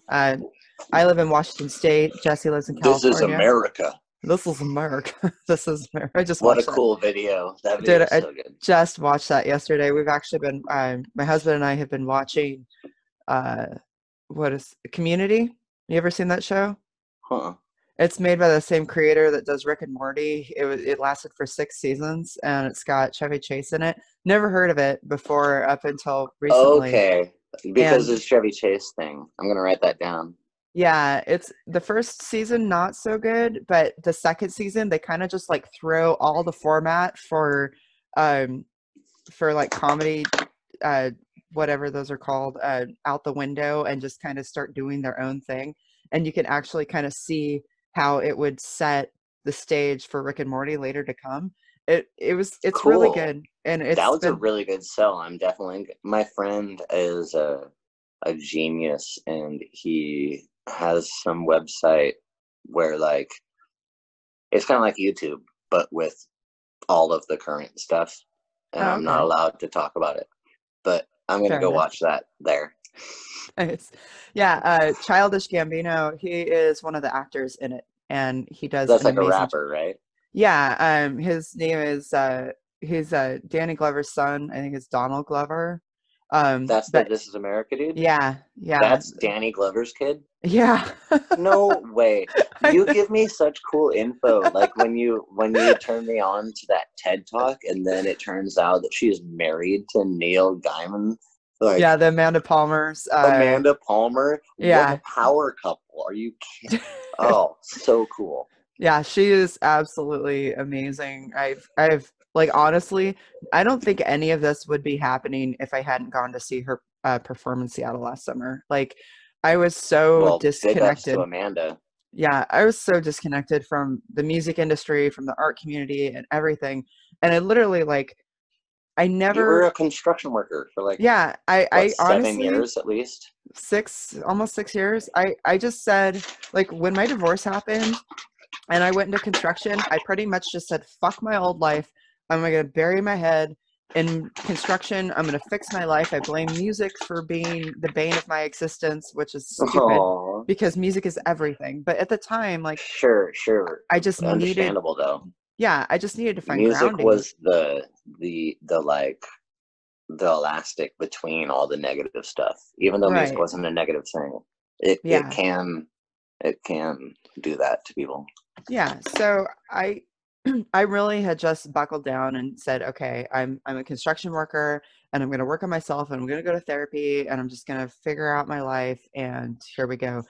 I live in Washington State. Jesse lives in California. This is America. This is America. This is America. I just what watched a cool that. video. That video is so good. Just watched that yesterday. We've actually been my husband and I have been watching what is Community? You ever seen that show? It's made by the same creator that does Rick and Morty. It lasted for 6 seasons, and it's got Chevy Chase in it. Never heard of it before up until recently. Okay, because it's Chevy Chase thing. I'm gonna write that down. Yeah, it's the first season not so good, but the second season they kind of just like throw all the format for like comedy, whatever those are called, out the window and just kind of start doing their own thing. And you can actually kind of see how it would set the stage for Rick and Morty later to come. It's cool. Really good, and that was a really good sell. I'm definitely, my friend is a genius, and he has some website where like it's kind of like YouTube but with all of the current stuff, and I'm not allowed to talk about it, but I'm gonna go watch that there. Nice. Yeah, Childish Gambino, he is one of the actors in it, and he does. That's like a rapper, right? Yeah. His name is he's Danny Glover's son. I think it's Donald Glover. That's the This Is America dude? Yeah. That's Danny Glover's kid? Yeah. No way. You give me such cool info. Like when you turn me on to that TED Talk, and then it turns out that she is married to Neil Gaiman. Like, yeah, the Amanda Palmer's. Amanda Palmer? Yeah. What a power couple. Are you kidding? Oh, so cool. Yeah, she is absolutely amazing. I've like, honestly, I don't think any of this would be happening if I hadn't gone to see her perform in Seattle last summer. Like, I was so disconnected. Big ups to Amanda. Yeah, I was so disconnected from the music industry, from the art community, and everything. And I literally, like, I never. You were a construction worker for like. Yeah, I honestly 7 years at least. Almost 6 years. I just said, like, when my divorce happened, and I went into construction, I pretty much just said, fuck my old life. I'm going to bury my head in construction. I'm going to fix my life. I blame music for being the bane of my existence, which is stupid because music is everything. But at the time, like, sure. I just understandable though. Yeah, I just needed to find music grounding. Was the like the elastic between all the negative stuff. Even though music wasn't a negative thing, it can do that to people. Yeah, so I really had just buckled down and said, okay, I'm a construction worker, and I'm going to work on myself, and I'm going to go to therapy, and I'm just going to figure out my life, and here we go.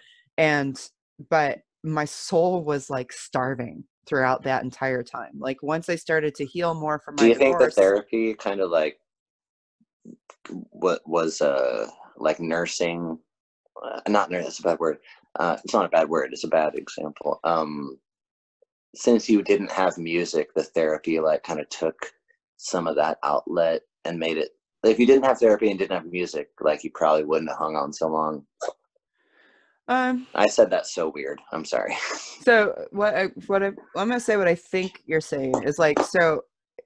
But my soul was like starving throughout that entire time. Like, once I started to heal more from my divorce. Do you think the therapy kind of like what was like nursing? Not nurse. That's a bad word. It's not a bad word. It's a bad example. Since you didn't have music, the therapy like kind of took some of that outlet and made it. If you didn't have therapy and didn't have music, like, you probably wouldn't have hung on so long. I said that so weird. I'm sorry. So I'm gonna say what I think you're saying is like, so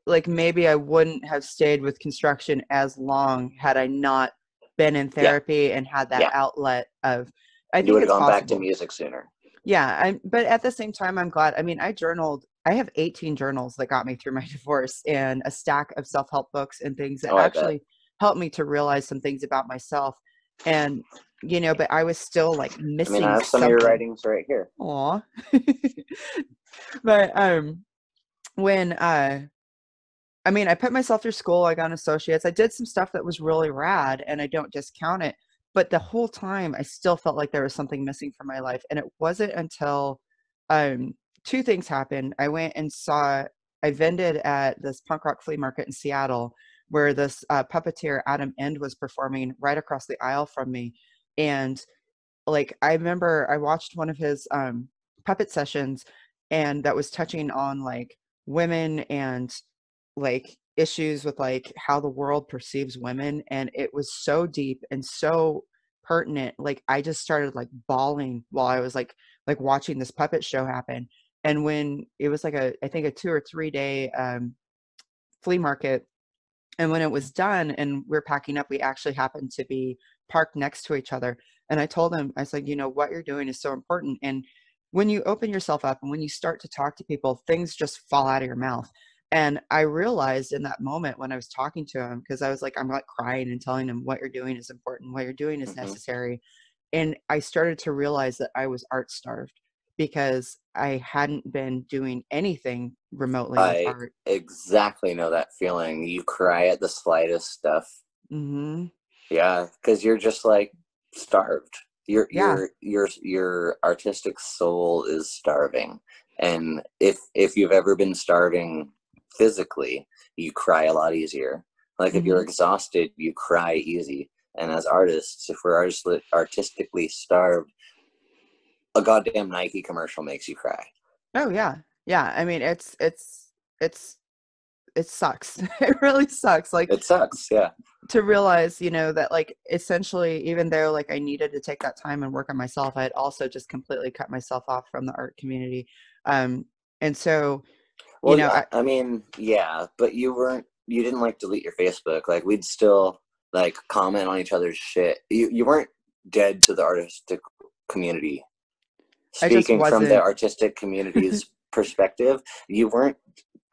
like maybe I wouldn't have stayed with construction as long had I not been in therapy and had that outlet of. I think you would have it's gone possible. back to music sooner. Yeah, but at the same time, I'm glad. I mean, I journaled. I have 18 journals that got me through my divorce, and a stack of self-help books and things that Oh, I bet. actually helped me to realize some things about myself. And but I was still like I mean, missing I have some of your something. writings right here. Aw. But when I mean, I put myself through school, I got an associate's, I did some stuff that was really rad, and I don't discount it. But the whole time, I still felt like there was something missing from my life. And it wasn't until two things happened. I vended at this punk rock flea market in Seattle, where this puppeteer, Adam End, was performing right across the aisle from me. And like, I remember I watched one of his puppet sessions, and that was touching on like women and like issues with like how the world perceives women, and it was so deep and so pertinent. Like, I just started like bawling while I was like watching this puppet show happen. And when it was like I think a 2 or 3 day flea market, and when it was done and we're packing up, we actually happened to be parked next to each other. And I told him, I was like, what you're doing is so important. And when you open yourself up and when you start to talk to people, things just fall out of your mouth. And I realized in that moment when I was talking to him, because I was like, I'm like crying and telling him what you're doing is important, what you're doing is necessary. And I started to realize that I was art starved because I hadn't been doing anything remotely with art. Exactly know that feeling. You cry at the slightest stuff. Mm-hmm. Yeah, because you're just like starved. Your artistic soul is starving. And if you've ever been starving physically, you cry a lot easier. Like if you're exhausted, you cry easy. And as artists, if we're artistically starved, a goddamn Nike commercial makes you cry. Oh yeah. Yeah. I mean, it sucks. It really sucks. Like, it sucks. Yeah. To realize, that like essentially, even though like I needed to take that time and work on myself, I had also just completely cut myself off from the art community. And so, I mean, yeah, but you didn't like delete your Facebook. Like we'd still like comment on each other's shit. You weren't dead to the artistic community. Speaking from the artistic community's perspective, you weren't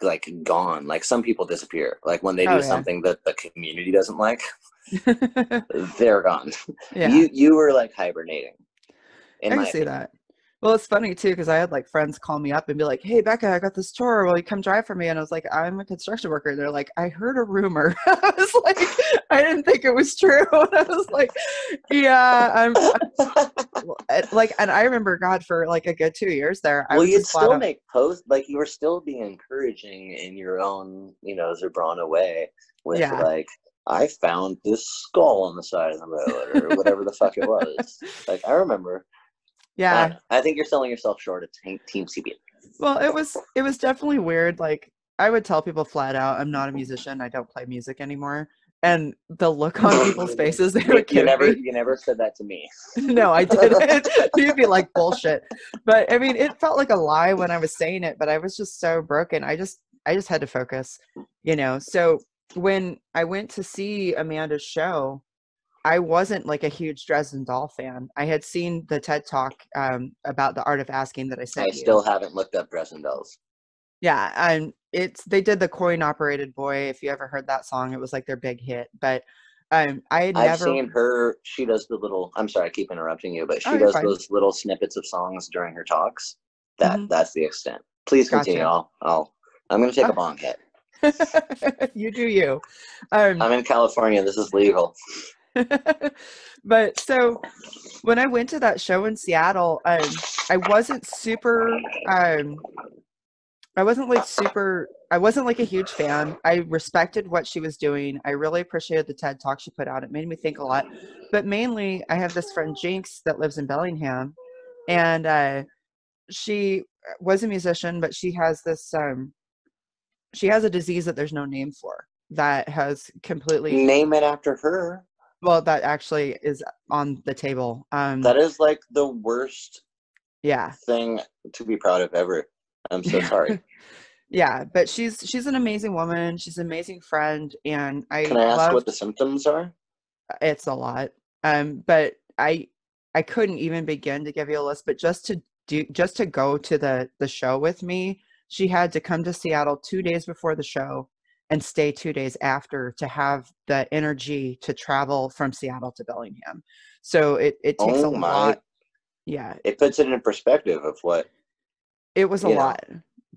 like gone. Like some people disappear. Like when they do something that the community doesn't like, they're gone. Yeah. You were like hibernating. I can see that. Well, it's funny too, because I had like friends call me up and be like, "Hey, Becca, I got this tour. Will you come drive for me?" And I was like, "I'm a construction worker." And they're like, "I heard a rumor." I was like, I didn't think it was true. And I was like, "Yeah, I'm like," and I remember, God, for like a good 2 years there. Well, you'd still make posts, like you were still being encouraging in your own, Zebrana way with like, I found this skull on the side of the road or whatever the fuck it was. Like, I remember. Yeah. I think you're selling yourself short at Team CB. Well, it was definitely weird. Like, I would tell people flat out, I'm not a musician. I don't play music anymore. And the look on people's faces, they were kidding me. You never said that to me. No, I didn't. You'd be like, bullshit. But I mean, it felt like a lie when I was saying it, but I was just so broken. I just had to focus, So when I went to see Amanda's show, I wasn't like a huge Dresden Doll fan. I had seen the TED Talk about the art of asking that I sent you. I still haven't looked up Dresden Dolls. Yeah, and they did the Coin Operated Boy. If you ever heard that song, it was like their big hit. But I've seen her. She does the little. I'm sorry, I keep interrupting you, but she does those little snippets of songs during her talks. That's the extent. Please continue. Gotcha. I'm going to take a bong hit. You do you. I'm in California. This is legal. But so when I went to that show in Seattle, I wasn't like a huge fan. I respected what she was doing. I really appreciated the TED Talk she put out. It made me think a lot. But mainly, I have this friend Jinx that lives in Bellingham, and she was a musician, but she has this she has a disease that there's no name for, that has completely... Name it after her. Well, that actually is on the table. That is like the worst thing to be proud of ever. I'm so sorry. Yeah, but she's an amazing woman. She's an amazing friend, and Can I ask what the symptoms are? It's a lot. But I couldn't even begin to give you a list. But just just to go to the show with me. She had to come to Seattle 2 days before the show and stay 2 days after to have the energy to travel from Seattle to Bellingham. So it takes a lot. Yeah. It puts it in perspective of what it was a lot.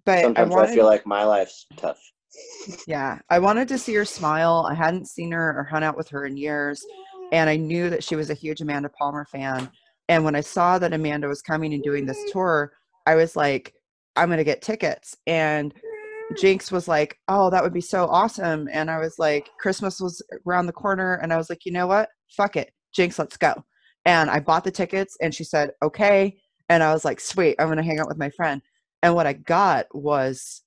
But sometimes I feel like my life's tough. Yeah. I wanted to see her smile. I hadn't seen her or hung out with her in years. And I knew that she was a huge Amanda Palmer fan. And when I saw that Amanda was coming and doing this tour, I was like, I'm going to get tickets. And Jinx was like, oh, that would be so awesome. And I was like, Christmas was around the corner. And I was like, you know what? Fuck it. Jinx, let's go. And I bought the tickets and she said, okay. And I was like, sweet, I'm going to hang out with my friend. And what I got was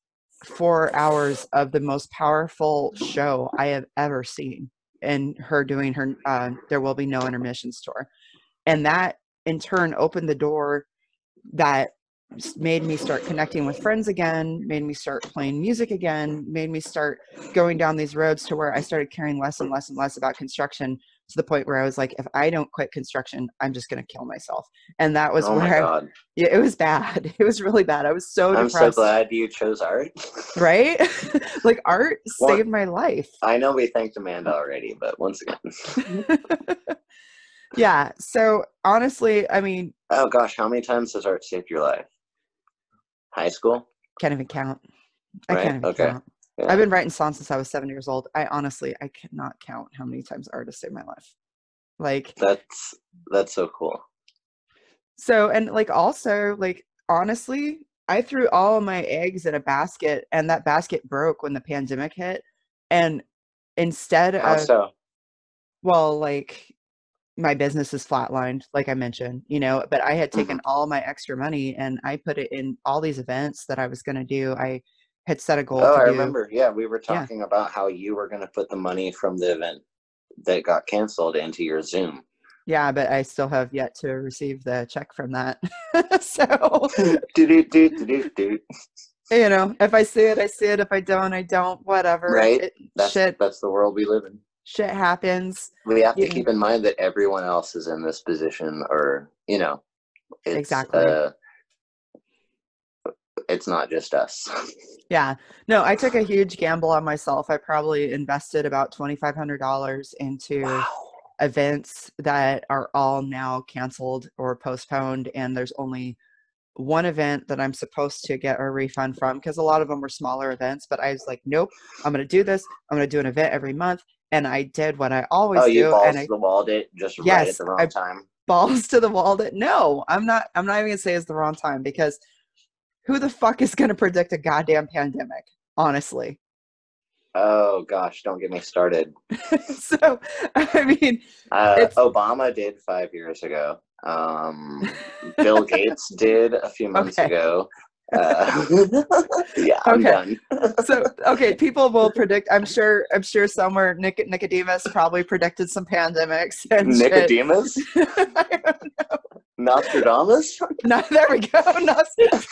4 hours of the most powerful show I have ever seen, and her doing her There Will Be No Intermissions tour. And that in turn opened the door that made me start connecting with friends again, made me start playing music again, made me start going down these roads to where I started caring less and less and less about construction, to the point where I was like, if I don't quit construction, I'm just going to kill myself. And that was yeah, it was bad. It was really bad. I was so depressed. I'm so glad you chose art. Right? Like art saved my life. I know we thanked Amanda already, but once again. Yeah. So honestly, I mean, oh gosh, how many times has art saved your life? High school? Can't even count. Right? I can't even count. Yeah. I've been writing songs since I was 7 years old. I cannot count how many times art has saved my life. Like that's so cool. So, and like also, like honestly, I threw all of my eggs in a basket, and that basket broke when the pandemic hit. And instead of well, like my business is flatlined, like I mentioned, but I had taken all my extra money and I put it in all these events that I was going to do. I had set a goal to do. I remember. Yeah, we were talking about how you were going to put the money from the event that got canceled into your Zoom. Yeah, but I still have yet to receive the check from that. So, if I see it, I see it. If I don't, I don't. Whatever. Right. That's the world we live in. Shit happens. We have to keep in mind that everyone else is in this position, or exactly. It's not just us. Yeah. No, I took a huge gamble on myself. I probably invested about $2,500 into events that are all now canceled or postponed. And there's only one event that I'm supposed to get a refund from, because a lot of them were smaller events. But I was like, nope, I'm going to do this. I'm going to do an event every month. And I did what I always do. You balls to the walled it just right at the wrong time. Balls to the walled it. No, I'm not even going to say it's the wrong time, because who the fuck is going to predict a goddamn pandemic? Honestly. Oh gosh, don't get me started. So, I mean, Obama did 5 years ago. Bill Gates did a few months ago. Yeah, I'm done. So, people will predict. I'm sure somewhere Nicodemus probably predicted some pandemics. And Nicodemus? I don't know. Nostradamus? No, there we go. Nostradamus.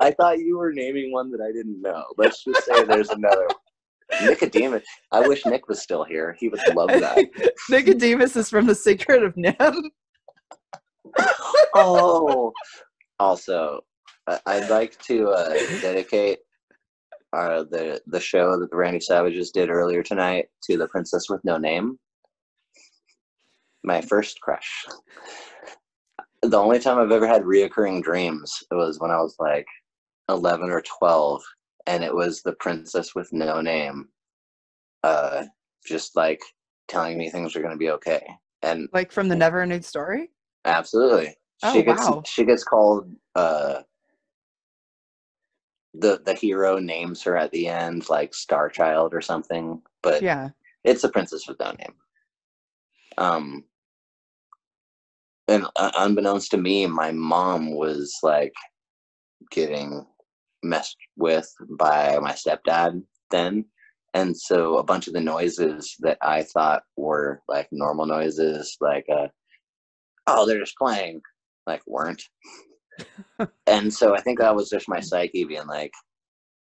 I thought you were naming one that I didn't know. Let's just say there's another one. Nicodemus. I wish Nick was still here. He would love that. Nicodemus is from The Secret of Nim. Oh. Also, I'd like to dedicate the show that the Randy Savages did earlier tonight to The Princess with No Name. My first crush. The only time I've ever had reoccurring dreams was when I was like 11 or 12, and it was the Princess with No Name, just like telling me things are going to be okay. And like from the Never Ending Story? Absolutely. Oh, she gets called, the hero names her at the end, like Star Child or something, but yeah, it's a Princess with No Name. And unbeknownst to me, my mom was like getting messed with by my stepdad then. And so a bunch of the noises that I thought were like normal noises, like, they're just playing, like weren't. And so I think that was just my psyche being like,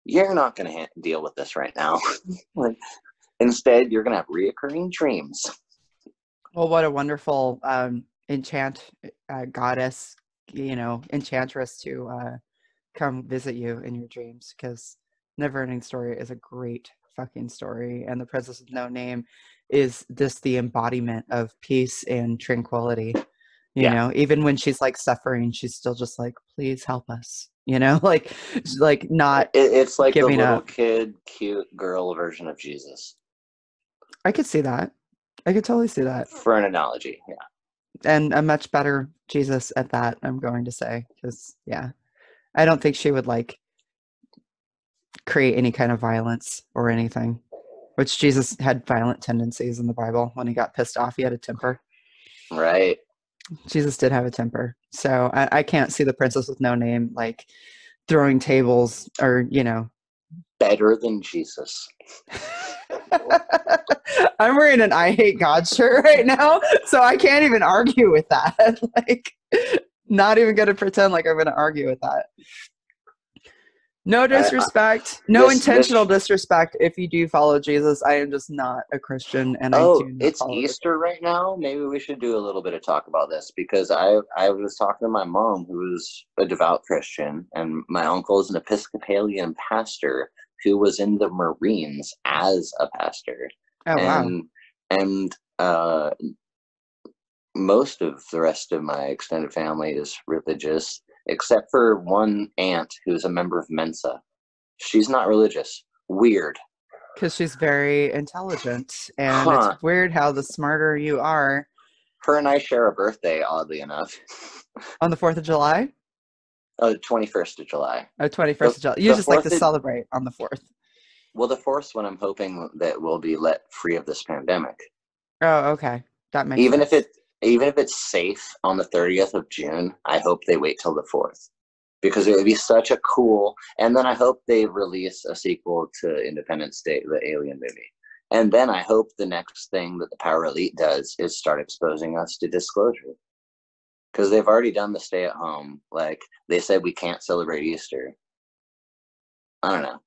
you're not going to deal with this right now. Like, instead, you're going to have reoccurring dreams. Well, what a wonderful goddess enchantress to come visit you in your dreams, because Neverending Story is a great fucking story, and the Princess with No Name is just the embodiment of peace and tranquility. Even when she's like suffering, she's still just like, please help us. Like not. It's like the giving little up. kid, cute girl version of Jesus. I could see that. I could totally see that. For an analogy, yeah. And a much better Jesus at that, I'm going to say, because I don't think she would like create any kind of violence or anything, which Jesus had violent tendencies in the Bible. When he got pissed off, he had a temper. Right. Jesus did have a temper. So I can't see the Princess with No Name like throwing tables or, Better than Jesus. I'm wearing an I Hate God shirt right now, so I can't even argue with that. Like, not even going to pretend like I'm going to argue with that. No disrespect, no intentional disrespect. If you do follow Jesus, I am just not a Christian, and I do not it's follow Easter right now. Maybe we should do a little bit of talk about this, because I was talking to my mom, who's a devout Christian, and my uncle is an Episcopalian pastor who was in the Marines as a pastor. Oh, wow. And most of the rest of my extended family is religious, except for one aunt who's a member of Mensa. She's not religious. Weird. Because she's very intelligent, and it's weird how the smarter you are. Her and I share a birthday, oddly enough. On the 4th of July? Oh, the 21st of July. Oh, 21st of July. You just like to celebrate on the 4th. Well, the 4th one, I'm hoping that we'll be let free of this pandemic. Oh, okay. That makes sense. Even if it's safe on the 30th of June, I hope they wait till the 4th, because it would be such a cool. And then I hope they release a sequel to Independence Day, the Alien movie. And then I hope the next thing that the Power Elite does is start exposing us to disclosure, because they've already done the stay at home. Like, they said we can't celebrate Easter. I don't know.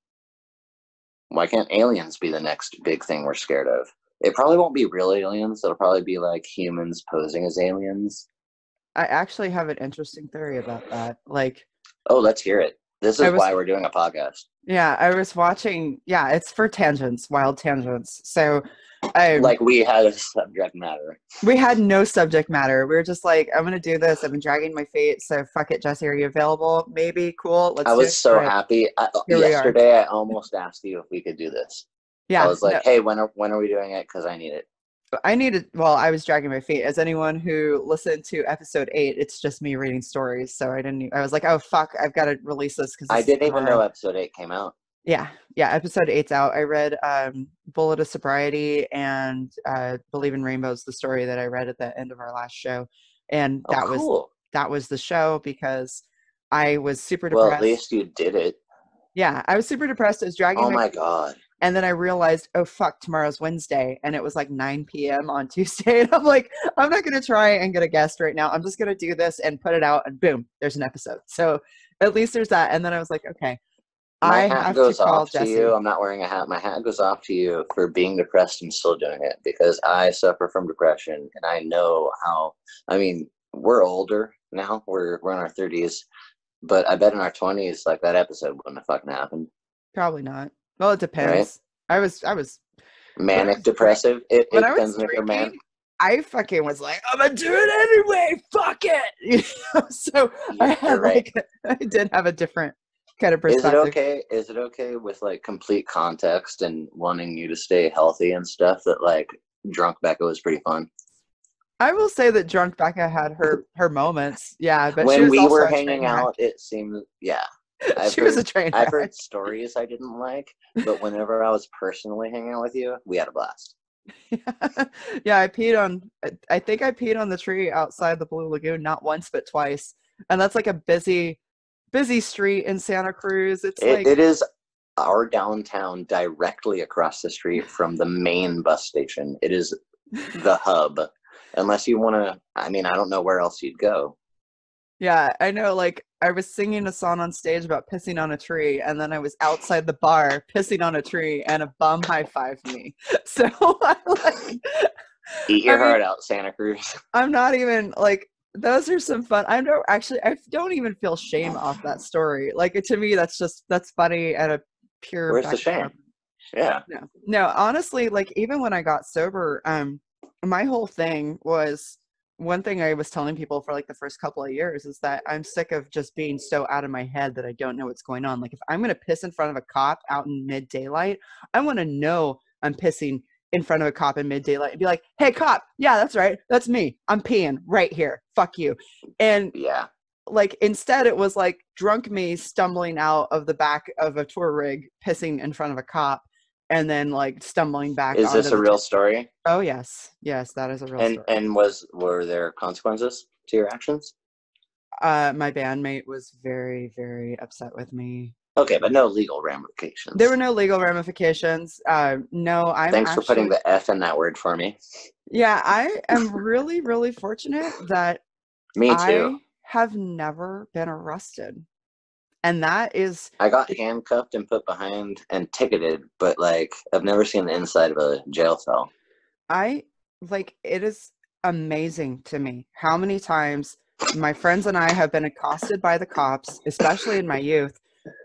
Why can't aliens be the next big thing we're scared of? It probably won't be real aliens. It'll probably be like humans posing as aliens. I actually have an interesting theory about that. Like, oh, let's hear it. This is why we're doing a podcast. Yeah, I was watching. Yeah, it's for tangents, wild tangents. So, like, we had a subject matter. We had no subject matter. We were just like, I'm gonna do this. I've been dragging my feet, so fuck it, Jesse. Are you available? Maybe. Cool. Let's. I was so happy. Yesterday, I almost asked you if we could do this. Yeah, I was like, hey, when are we doing it? Because I need it. Well, I was dragging my feet. As anyone who listened to episode 8, it's just me reading stories. So I was like, oh, fuck, I've got to release this. Because I didn't even know episode 8 came out. Yeah, episode 8's out. I read Bullet of Sobriety and Believe in Rainbows, the story that I read at the end of our last show. And that was the show, because I was super depressed. Well, at least you did it. Yeah, I was super depressed. I was dragging my God. And then I realized, oh, fuck, tomorrow's Wednesday. And it was like 9 p.m. on Tuesday. And I'm like, I'm not going to try and get a guest right now. I'm just going to do this and put it out. And boom, there's an episode. So at least there's that. And then I was like, okay, my hat goes off to you. I'm not wearing a hat. My hat goes off to you for being depressed and still doing it, because I suffer from depression. And I know we're older now. We're in our 30s. But I bet in our 20s, like, that episode wouldn't have fucking happened. Probably not. Well, it depends. Right? I was manic depressive. It depends on your man. I fucking was like, I'm gonna do it anyway. Fuck it. So I did have a different kind of perspective. Is it okay with like complete context and wanting you to stay healthy and stuff that like Drunk Becca was pretty fun? I will say that Drunk Becca had her moments. Yeah, but when she was we also were hanging out, it seemed she was a train wreck. I've heard stories I didn't like, but whenever I was personally hanging out with you, we had a blast. Yeah, I think I peed on the tree outside the Blue Lagoon, not once but twice. And that's like a busy street in Santa Cruz. It is our downtown, directly across the street from the main bus station. It is the hub. Unless you want to, I don't know where else you'd go. Yeah, I know, like, I was singing a song on stage about pissing on a tree, and then I was outside the bar pissing on a tree, and a bum high-fived me. So, eat your heart out, Santa Cruz. I'm not even, like, those are some fun. I don't even feel shame off that story. Like to me, that's funny at a pure Where's the shame? Yeah. No, honestly, like even when I got sober, my whole thing was, one thing I was telling people for like the first couple of years is that I'm sick of just being so out of my head that I don't know what's going on. Like if I'm going to piss in front of a cop out in mid daylight, I want to know I'm pissing in front of a cop in mid daylight and be like, hey cop, yeah, that's right. That's me. I'm peeing right here. Fuck you. And yeah, like instead it was like drunk me stumbling out of the back of a tour rig, pissing in front of a cop, and then like stumbling back. Is this a real story? Oh yes, that is a real story. And were there consequences to your actions? My bandmate was very, very upset with me. Okay, but no legal ramifications. There were no legal ramifications. No, Thanks for putting the F in that word for me. Yeah, I am really, really fortunate that me too. I have never been arrested. And that is... I got handcuffed and put behind and ticketed, but like I've never seen the inside of a jail cell. It is amazing to me how many times my friends and I have been accosted by the cops, especially in my youth.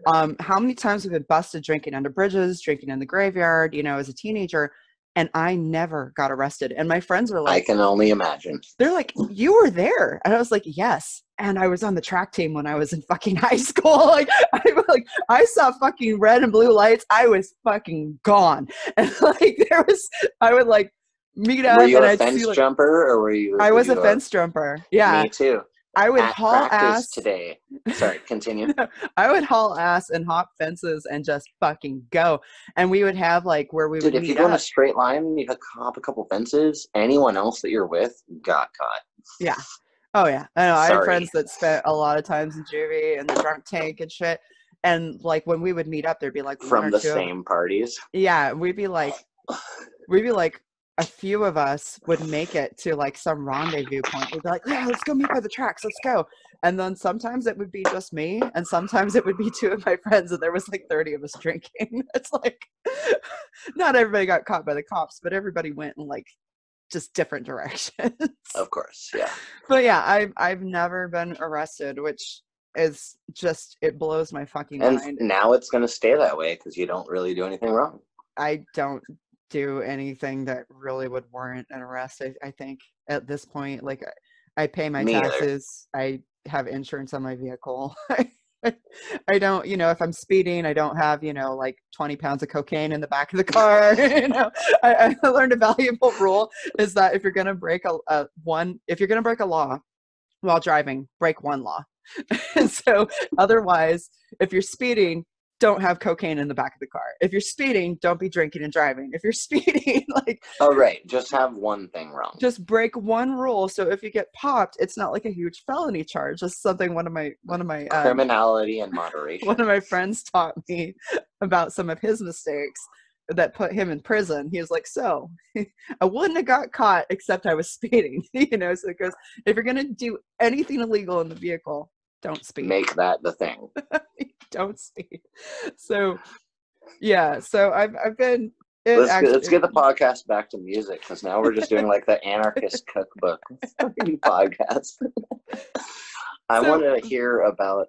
How many times we've been busted drinking under bridges, drinking in the graveyard, as a teenager, and I never got arrested. And my friends were like, I can only imagine. They're like, you were there. And I was like, yes. And I was on the track team when I was in fucking high school. I saw fucking red and blue lights. I was fucking gone. And I would like meet up. Were you and a I'd fence see, jumper or were you? I was a fence jumper. Yeah. Me too. I would haul ass today. Sorry, continue. I would haul ass and hop fences and just fucking go. And we would have like where we would if you go in a straight line and you hop a couple fences, anyone else that you're with got caught. Yeah. Oh yeah. I know. I had friends that spent a lot of times in juvie and the drunk tank and shit. And like when we would meet up, there'd be like from the same parties. Yeah, we'd be like a few of us would make it to like some rendezvous point. We'd be like, yeah, let's go meet by the tracks. Let's go. And then sometimes it would be just me. And sometimes it would be two of my friends. And there was like 30 of us drinking. It's like, not everybody got caught by the cops, but everybody went in like just different directions. Of course. Yeah. But yeah, I've never been arrested, which is just, it blows my fucking mind. And now it's going to stay that way because you don't really do anything wrong. I don't do anything that really would warrant an arrest. I think at this point, like I pay my taxes. I have insurance on my vehicle. I don't, if I'm speeding, I don't have, like 20 pounds of cocaine in the back of the car. I learned a valuable rule is that if you're going to break if you're going to break a law while driving, break one law. And so otherwise, if you're speeding, don't have cocaine in the back of the car. If you're speeding, don't be drinking and driving. If you're speeding, oh right, just have one thing wrong. Just break one rule. So if you get popped, it's not like a huge felony charge. That's something one of my criminality and moderation. One of my friends taught me about some of his mistakes that put him in prison. He was like, so I wouldn't have got caught except I was speeding. So it goes, if you're gonna do anything illegal in the vehicle, don't speed. Make that the thing. Don't speed. So yeah, so I've been let's get the podcast back to music because now we're just doing like the anarchist cookbook podcast. I want to hear about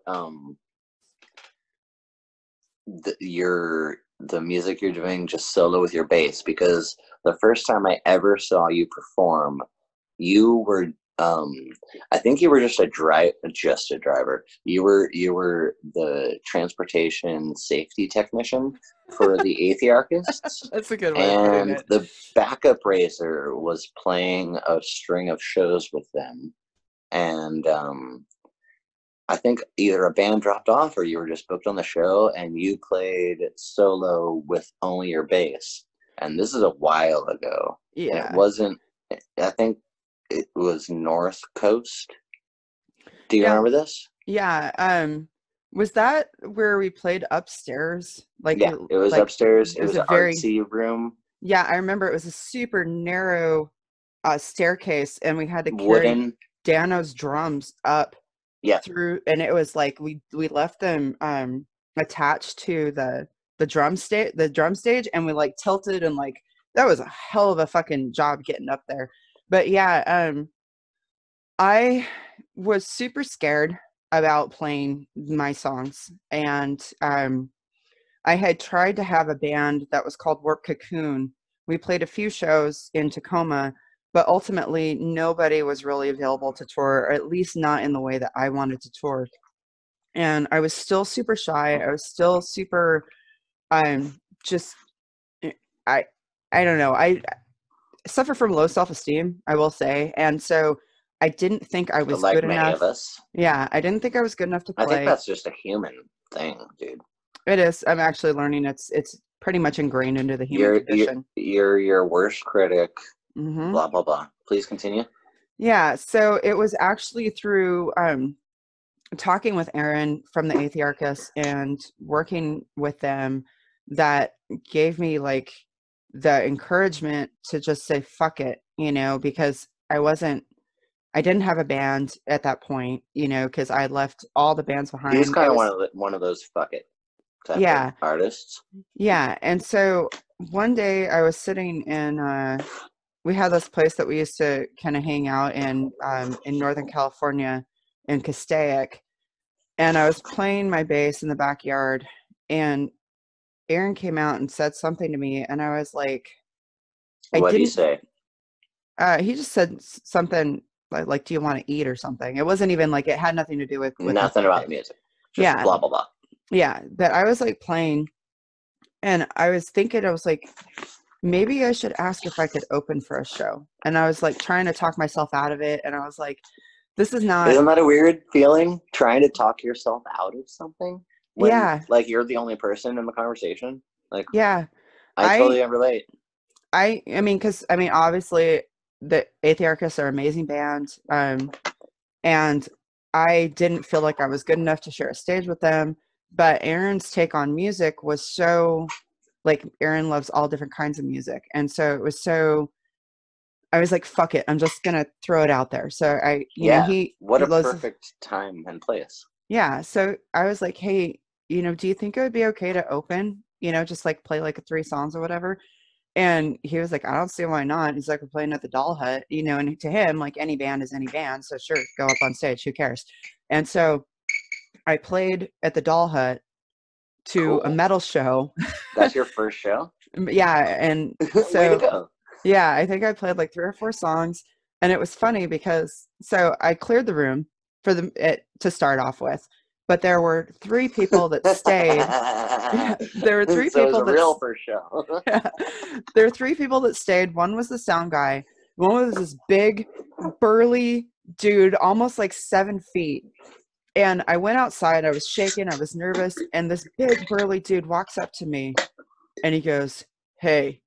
the music you're doing just solo with your bass, because the first time I ever saw you perform, you were I think you were just a driver. You were the transportation safety technician for the Athearchists. That's a good one. And the backup racer was playing a string of shows with them. And I think either a band dropped off or you were just booked on the show and you played solo with only your bass. And this is a while ago. Yeah. And it wasn't, I think, it was North Coast. Do you remember this? Yeah. Was that where we played upstairs? Yeah, it was upstairs. It was an artsy room. Yeah, I remember it was a super narrow staircase, and we had to carry Dano's drums up through, and it was like we left them attached to the drum stage, and we like tilted, and like that was a hell of a fucking job getting up there. But yeah, I was super scared about playing my songs, and I had tried to have a band that was called Work Cocoon. We played a few shows in Tacoma, but ultimately nobody was really available to tour, or at least not in the way that I wanted to tour. And I was still super shy. I was still super just I I don't know. I suffer from low self-esteem, I will say. And so I didn't think I was like good many enough. of us. Yeah, I didn't think I was good enough to play. I think that's just a human thing, dude. It is. I'm actually learning it's pretty much ingrained into the human condition. You're your worst critic. Mm-hmm. Blah blah blah. Please continue. Yeah, so it was actually through talking with Aaron from the Athearchus and working with them that gave me like the encouragement to just say fuck it, because I didn't have a band at that point, because I had left all the bands behind. He's kind of one of those fuck it type of artists. Yeah, and so one day I was sitting in we had this place that we used to kind of hang out in Northern California in Castaic, and I was playing my bass in the backyard, and Aaron came out and said something to me, and I was like, what did he say? He just said something like, do you want to eat or something? It wasn't even like, it had nothing to do with nothing about the music. Just blah, blah, blah. Yeah, but I was like playing, and I was thinking, I was like, maybe I should ask if I could open for a show. And I was like trying to talk myself out of it, and I was like, this is not... Isn't that a weird feeling, trying to talk yourself out of something? When, like, you're the only person in the conversation? Like, yeah. I totally relate. I mean, because, obviously, the Athearchus are an amazing band, and I didn't feel like I was good enough to share a stage with them, but Aaron's take on music was so, like, Aaron loves all different kinds of music, and so it was so, I was like, fuck it, I'm just gonna throw it out there. So what a perfect time and place. Yeah, so I was like, hey, do you think it would be okay to open, just like play like 3 songs or whatever? And he was like, I don't see why not. He's like, we're playing at the Doll Hut, and to him, like, any band is any band. So sure, go up on stage. Who cares? And so I played at the Doll Hut to a metal show. That's your first show? Yeah. And so, way to go. Yeah, I think I played like 3 or 4 songs. And it was funny because, so I cleared the room for to start off with. But there were 3 people that stayed. There were 3 people. It was a real first show. There were 3 people that stayed. One was the sound guy. One was this big, burly dude, almost like 7 feet. And I went outside. I was shaking. I was nervous. And this big, burly dude walks up to me, and he goes, "Hey,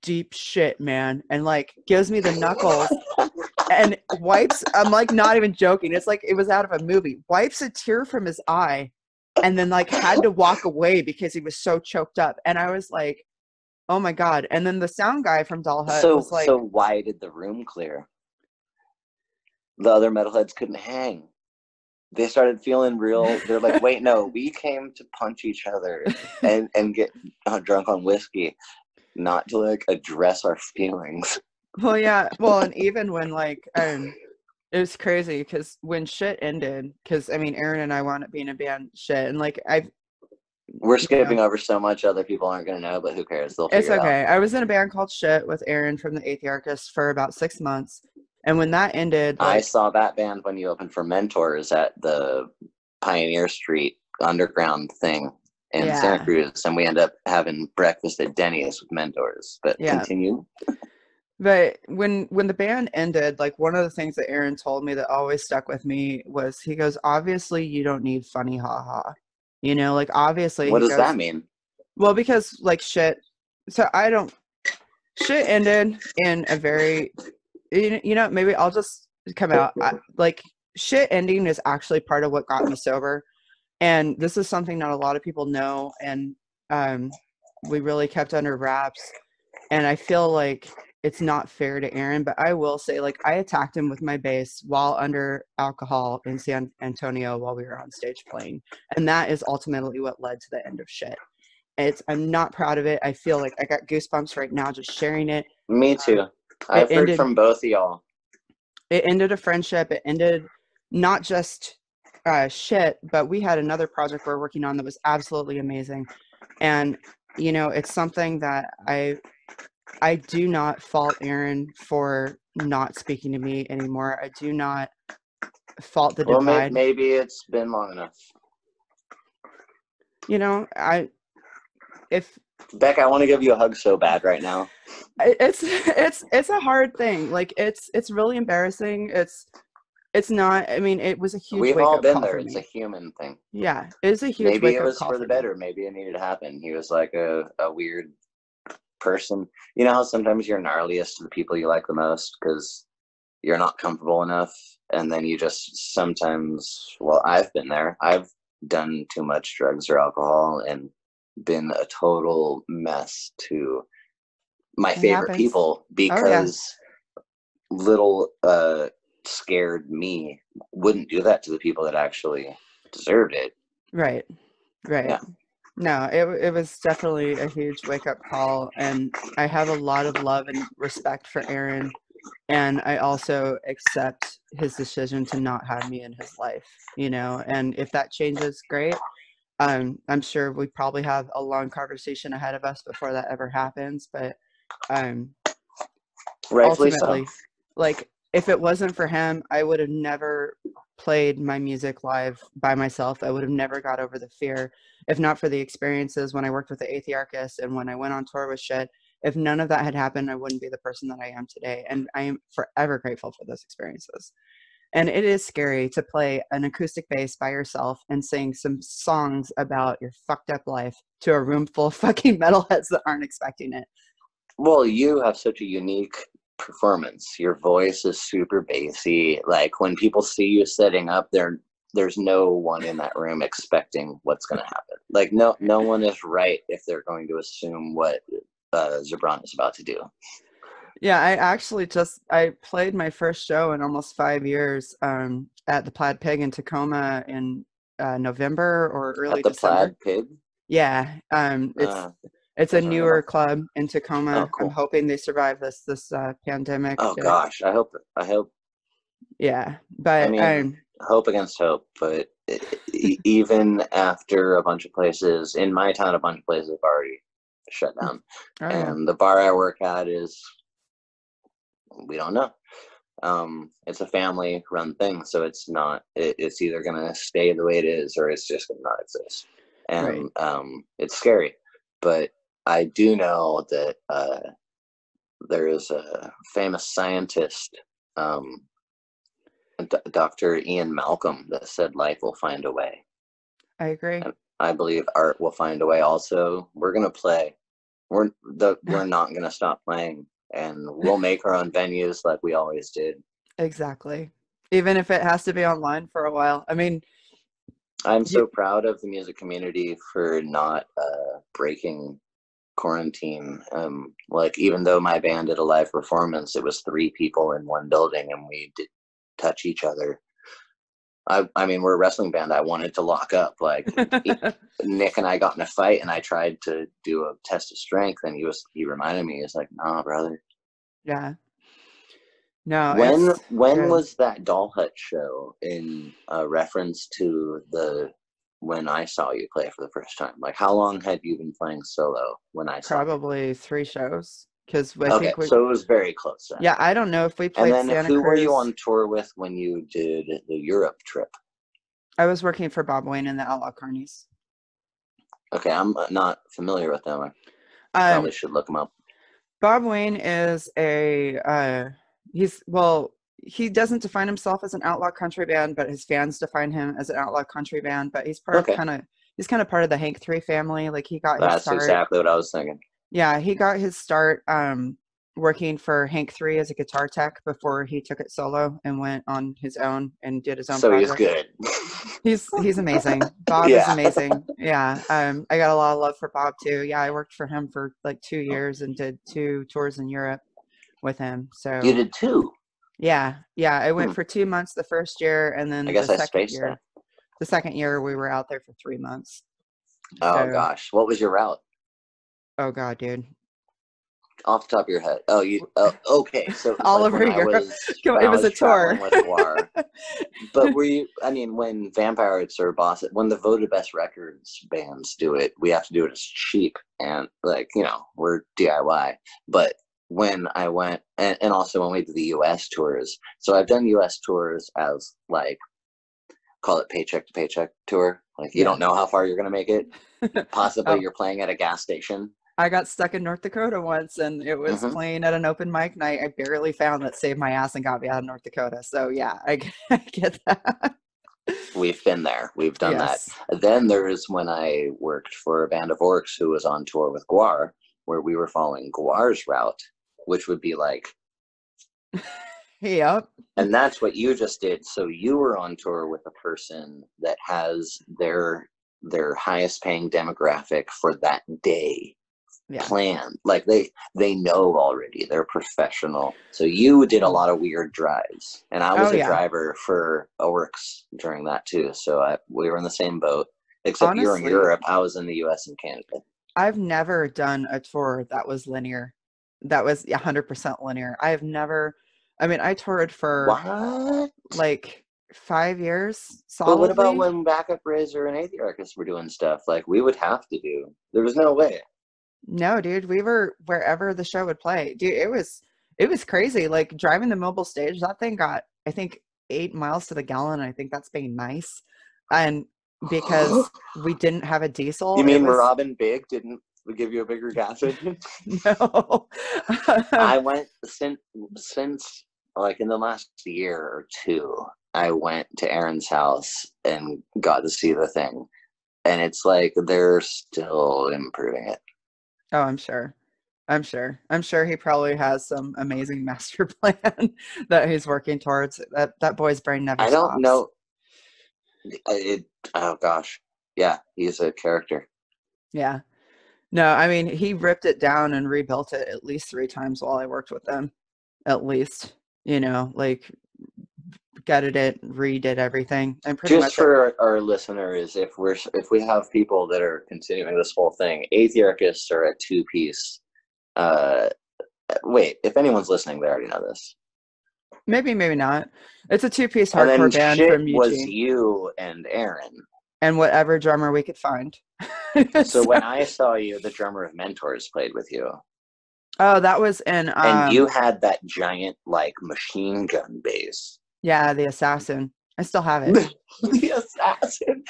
deep shit, man," and like gives me the knuckles. And wipes, I'm like not even joking, it's like it was out of a movie, wipes a tear from his eye, and then like had to walk away because he was so choked up. And I was like, oh my God. And then the sound guy from Doll Hut was like, so why did the room clear? The other metalheads couldn't hang. They started feeling real. They're like, wait, no, we came to punch each other and get drunk on whiskey, not to like address our feelings. Well, yeah. Well, and even when like, it was crazy because when shit ended, because Aaron and I wound up being a band Shit, and like we're skipping over so much other people aren't going to know, but who cares? They'll figure it out. It's okay. I was in a band called Shit with Aaron from the Athearchus for about 6 months. And when that ended, I saw that band when you opened for Mentors at the Pioneer Street underground thing in Santa Cruz, and we ended up having breakfast at Denny's with Mentors. But continue. But when the band ended, like one of the things that Aaron told me that always stuck with me was, he goes, obviously you don't need funny haha. Like obviously. What does that mean? Well, because like shit ended in a very, maybe I'll just come out. Like shit ending is actually part of what got me sober. And this is something not a lot of people know. And we really kept under wraps. And I feel like it's not fair to Aaron, but I will say, like, I attacked him with my bass while under alcohol in San Antonio while we were on stage playing. And that is ultimately what led to the end of Shit. I'm not proud of it. I feel like I got goosebumps right now just sharing it. Me too. I've heard from both of y'all. it ended a friendship. It ended not just shit, but we had another project we're working on that was absolutely amazing. And, you know, it's something that I do not fault Aaron for not speaking to me anymore. I do not fault the divide. Maybe it's been long enough. You know, Beck, I want to give you a hug so bad right now. It's a hard thing. Like it's really embarrassing. It's not. I mean, it was a huge. We've all been there. It's a human thing. Yeah, it was a huge. Maybe it was for the better. Maybe it needed to happen. He was like a weird person. You know how sometimes you're gnarliest to the people you like the most because you're not comfortable enough, and then you just sometimes. Well, I've been there. I've done too much drugs or alcohol and been a total mess to my favorite people because little scared me wouldn't do that to the people that actually deserved it. Right. Yeah. No, it was definitely a huge wake-up call, and I have a lot of love and respect for Aaron, and I also accept his decision to not have me in his life, you know, and if that changes, great. I'm sure we probably have a long conversation ahead of us before that ever happens, but rightfully ultimately, so. like, if it wasn't for him, I would have never played my music live by myself. I would have never got over the fear. If not for the experiences when I worked with the Athearchist and when I went on tour with shit, if none of that had happened, I wouldn't be the person that I am today. And I am forever grateful for those experiences. And it is scary to play an acoustic bass by yourself and sing some songs about your fucked up life to a room full of fucking metalheads that aren't expecting it. Well, you have such a unique performance. Your voice is super bassy. Like when people see you setting up there, there's no one in that room expecting what's going to happen. Like no one is right if they're going to assume what Zebron is about to do. Yeah, I played my first show in almost 5 years at the Plaid Pig in Tacoma in November or early December. Plaid Pig? Yeah, it's a newer club in Tacoma. Oh, cool. I'm hoping they survive this pandemic. Oh gosh, I hope. Yeah, but I mean, hope against hope. But even after a bunch of places in my town, a bunch of places have already shut down, and the bar I work at is. We don't know. It's a family-run thing, so it's not. It's either gonna stay the way it is, or it's just gonna not exist. And it's scary. But I do know that there is a famous scientist, Dr. Ian Malcolm, that said life will find a way. I agree. And I believe art will find a way. Also, we're gonna play. We're not gonna stop playing. And we'll make our own venues like we always did. Exactly. Even if it has to be online for a while. I mean, I'm so proud of the music community for not breaking quarantine. Like even though my band did a live performance, it was 3 people in one building and we did touch each other. I mean, we're a wrestling band. I wanted to lock up. Like Nick and I got in a fight, and I tried to do a test of strength, and he reminded me. He's like, "Nah, brother." Yeah. No. When was that Doll Hut show in reference to when I saw you play for the first time? Like, how long had you been playing solo when I saw you? Probably 3 shows. Because so it was very close then. Yeah, I don't know if we played Santa Cruz. And then who were you on tour with when you did the Europe trip? I was working for Bob Wayne and the Outlaw Carnies. Okay, I'm not familiar with them. I probably should look them up. Bob Wayne is he doesn't define himself as an outlaw country band, but his fans define him as an outlaw country band. But he's kind of part of the Hank 3 family. Like he got his start. That's exactly what I was thinking. Yeah, he got his start working for Hank 3 as a guitar tech before he took it solo and went on his own and did his own project. He's good. He's amazing. Bob is amazing. Yeah. I got a lot of love for Bob too. Yeah, I worked for him for like 2 years and did 2 tours in Europe with him. So you did 2? Yeah. I went for 2 months the first year, and then the second year we were out there for 3 months. Oh gosh, what was your route? Oh god, dude. Off the top of your head. Oh, you. Okay. So it was All like over when I Europe. was Come on, when it I was was a tour. traveling with Guar. But were you? I mean, when Vampirates or Boss, when the voted best records bands do it, we have to do it as cheap and like we're DIY. But when I went, and also when we did the U.S. tours, so I've done U.S. tours as like call it paycheck to paycheck tour. Like you don't know how far you're gonna make it. Possibly you're playing at a gas station. I got stuck in North Dakota once, and it was playing at an open mic night. I barely found that saved my ass and got me out of North Dakota. So yeah, I get that. We've been there. We've done that. Then there's when I worked for a band of orcs who was on tour with Guar, where we were following Guar's route, which would be like, yep. And that's what you just did. So you were on tour with a person that has their highest paying demographic for that day planned. Like they know already. They're professional. So you did a lot of weird drives, and I was a driver for orcs during that too. So we were in the same boat, except honestly, you're in Europe. I was in the U.S. and Canada. I've never done a tour that was linear. That was 100% linear. I have never. I mean, I toured for like 5 years. Solidly. But what about when Backup Razor and Athearchus were doing stuff? Like we would have to do. There was no way. No, dude, we were wherever the show would play. Dude, it was crazy. Like driving the mobile stage, that thing got, I think, 8 miles to the gallon. I think that's being nice. And because we didn't have a diesel. You mean Robin Big didn't give you a bigger gas engine? No. I went since like in the last year or two, I went to Aaron's house and got to see the thing. And it's like they're still improving it. Oh, I'm sure he probably has some amazing master plan that he's working towards. That boy's brain never stops. I don't know. Oh gosh. Yeah, he's a character. Yeah. No, I mean, he ripped it down and rebuilt it at least 3 times while I worked with him. At least, like gutted it, redid everything. And pretty just much for our listeners, if we have people that are continuing this whole thing, Athearchus are a 2-piece. Wait, if anyone's listening, they already know this. Maybe not. It's a 2-piece hardcore band from Eugene. Was you and Aaron. And whatever drummer we could find. So when I saw you, the drummer of Mentors played with you. Oh, that was in... and you had that giant, like, machine gun bass. Yeah, the Assassin. I still have it. The Assassin.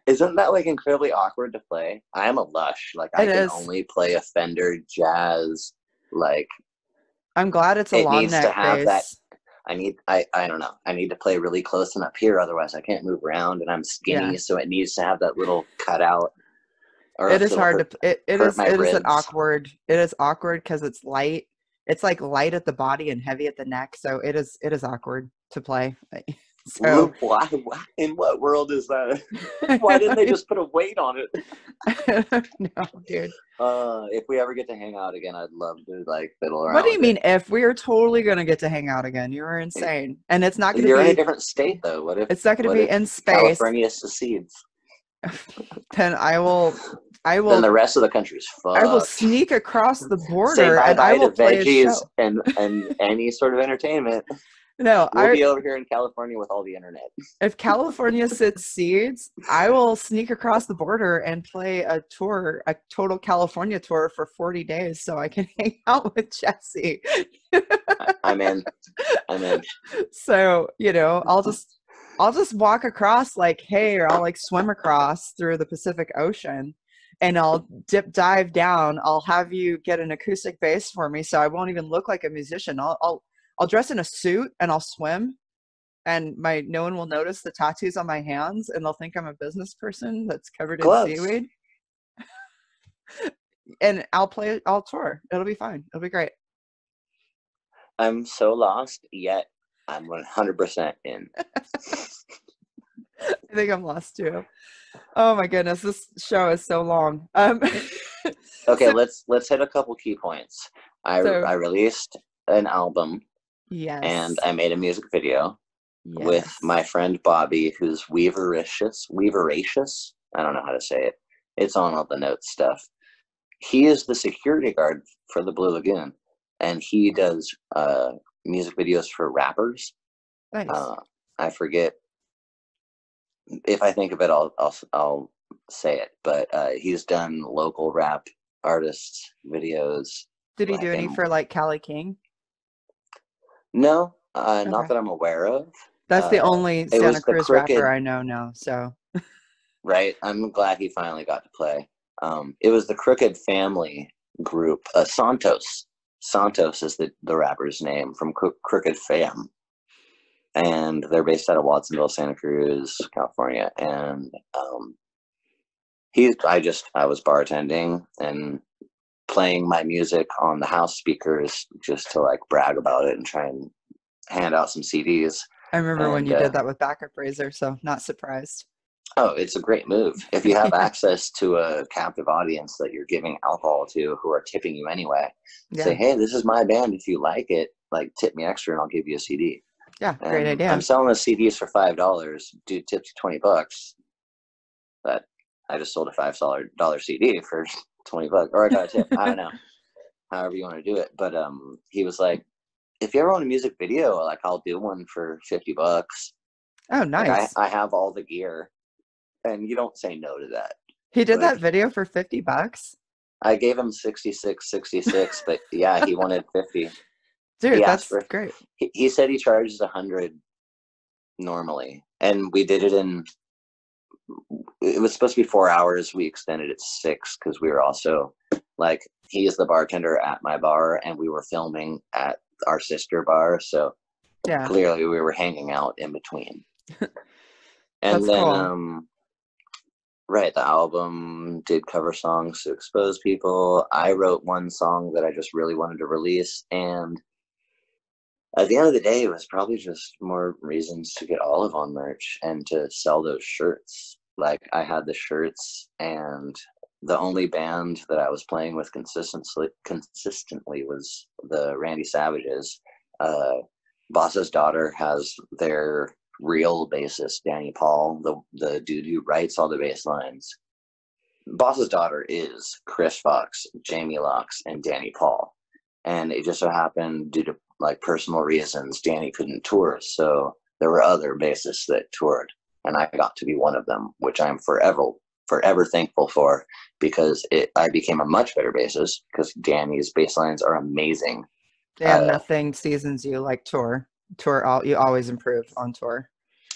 Isn't that, like, incredibly awkward to play? I am a lush. Like, I can only play a Fender Jazz, like... I'm glad it's a long neck bass. I don't know. I need to play really close and up here, otherwise I can't move around, and I'm skinny, so it needs to have that little cutout. It is hard to. It is an awkward. It is awkward because it's light. It's like light at the body and heavy at the neck, so it is awkward to play. So why in what world is that? Why didn't they just put a weight on it? No, dude. If we ever get to hang out again, I'd love to like fiddle around. What do you mean? If we are totally gonna get to hang out again, you are insane, and it's not gonna be. You're in a different state, though. What if it's not gonna be in space? California secedes. Then I will. Then the rest of the country's fucked. I will sneak across the border. Say bye and bye I will to play veggies and any sort of entertainment. No, we'll be over here in California with all the internet. If California secedes, I will sneak across the border and play a total California tour for 40 days so I can hang out with Jesse. I'm in. So, I'll just walk across like, hey, or I'll like swim across through the Pacific Ocean and I'll dive down. I'll have you get an acoustic bass for me so I won't even look like a musician. I'll dress in a suit and I'll swim and no one will notice the tattoos on my hands and they'll think I'm a business person that's covered in seaweed. And I'll tour. It'll be fine. It'll be great. I'm so lost, yet I'm 100% in. I think I'm lost too. Oh my goodness, this show is so long. Okay, let's hit a couple key points. I released an album. Yes. And I made a music video with my friend Bobby, who's Weaveracious. I don't know how to say it. It's on all the notes stuff. he is the security guard for the Blue Lagoon, and he does music videos for rappers. Nice. I forget, if I think of it, I'll say it. But he's done local rap artists videos. Did he do any for like Cali King? No, Okay. not that I'm aware of. That's the only Santa Cruz rapper I know now. So. Right. I'm glad he finally got to play. It was the Crooked Family group. Santos. Santos is the rapper's name from Crooked Fam. And they're based out of Watsonville, Santa Cruz, California. And I was bartending and playing my music on the house speakers just to like brag about it and try and hand out some CDs. I remember when you did that with Backup Razor, so not surprised. Oh, it's a great move. If you have access to a captive audience that you're giving alcohol to who are tipping you anyway, say, hey, this is my band. If you like it, like tip me extra and I'll give you a CD. Yeah, great idea. I'm selling the CDs for $5. Dude tips $20. But I just sold a $5 CD for $20, or I got a tip. I don't know. However you want to do it. But he was like, if you ever want a music video, like I'll do one for $50. Oh, nice. Like, I have all the gear. And you don't say no to that. He did that video for $50? I gave him 66, but yeah, he wanted 50. Dude, that's great. He said he charges 100 normally. And we did it it was supposed to be 4 hours. We extended it 6 because we were also like, he is the bartender at my bar and we were filming at our sister bar. So yeah, clearly we were hanging out in between. And that's then, cool. Right, the album did cover songs to expose people. I wrote one song that I just really wanted to release, and at the end of the day, it was probably just more reasons to get Olive on merch and to sell those shirts. Like, I had the shirts, and the only band that I was playing with consistently was the Randy Savages. Boss's Daughter has their real bassist, Danny Paul, the dude who writes all the bass lines. Boss's Daughter is Chris Fox, Jamie Locks, and Danny Paul. And it just so happened, due to like personal reasons, Danny couldn't tour, so there were other bassists that toured, and I got to be one of them, which I'm forever thankful for, because I became a much better bassist because Danny's bass lines are amazing. Yeah, nothing seasons you like tour. You always improve on tour.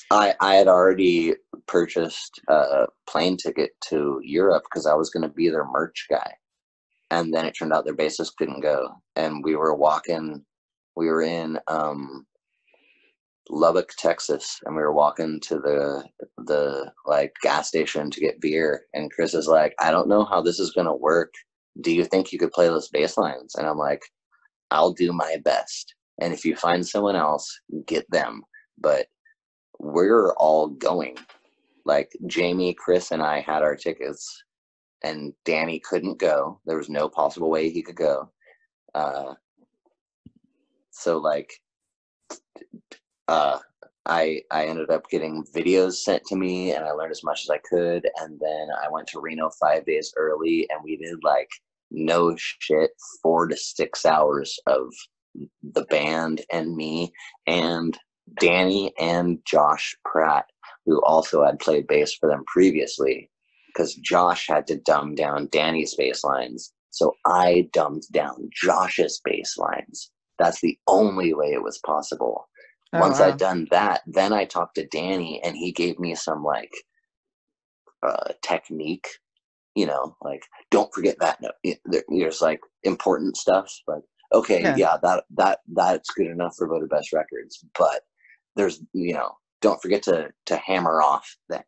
I had already purchased a plane ticket to Europe because I was going to be their merch guy, and then it turned out their bassist couldn't go, and we were in Lubbock, Texas, and we were walking to the like gas station to get beer, and Chris is like, I don't know how this is going to work. Do you think you could play those bass lines? And I'm like, I'll do my best. And if you find someone else, get them. But we're all going. Like, Jamie, Chris, and I had our tickets, and Danny couldn't go. There was no possible way he could go. So, like, I ended up getting videos sent to me, and I learned as much as I could. And then I went to Reno 5 days early, and we did, like, no shit, 4 to 6 hours of the band and me and Danny and Josh Pratt, who also had played bass for them previously, because Josh had to dumb down Danny's bass lines. So I dumbed down Josh's bass lines. That's the only way it was possible. Once I'd done that, then I talked to Danny, and he gave me some like technique, like, don't forget that note. There's like important stuff, like, okay, yeah, that's good enough for Voted Best Records, but there's, don't forget to hammer off that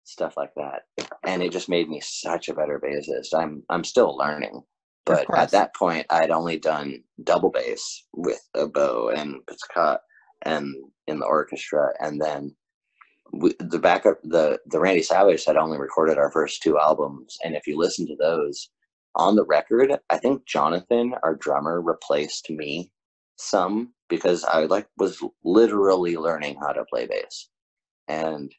stuff like that. And it just made me such a better bassist. I'm still learning, but at that point I'd only done double bass with a bow and pizzicato and in the orchestra, and then the backup, the Randy Savage had only recorded our first 2 albums, and if you listen to those on the record, I think Jonathan, our drummer, replaced me some, because I was literally learning how to play bass, and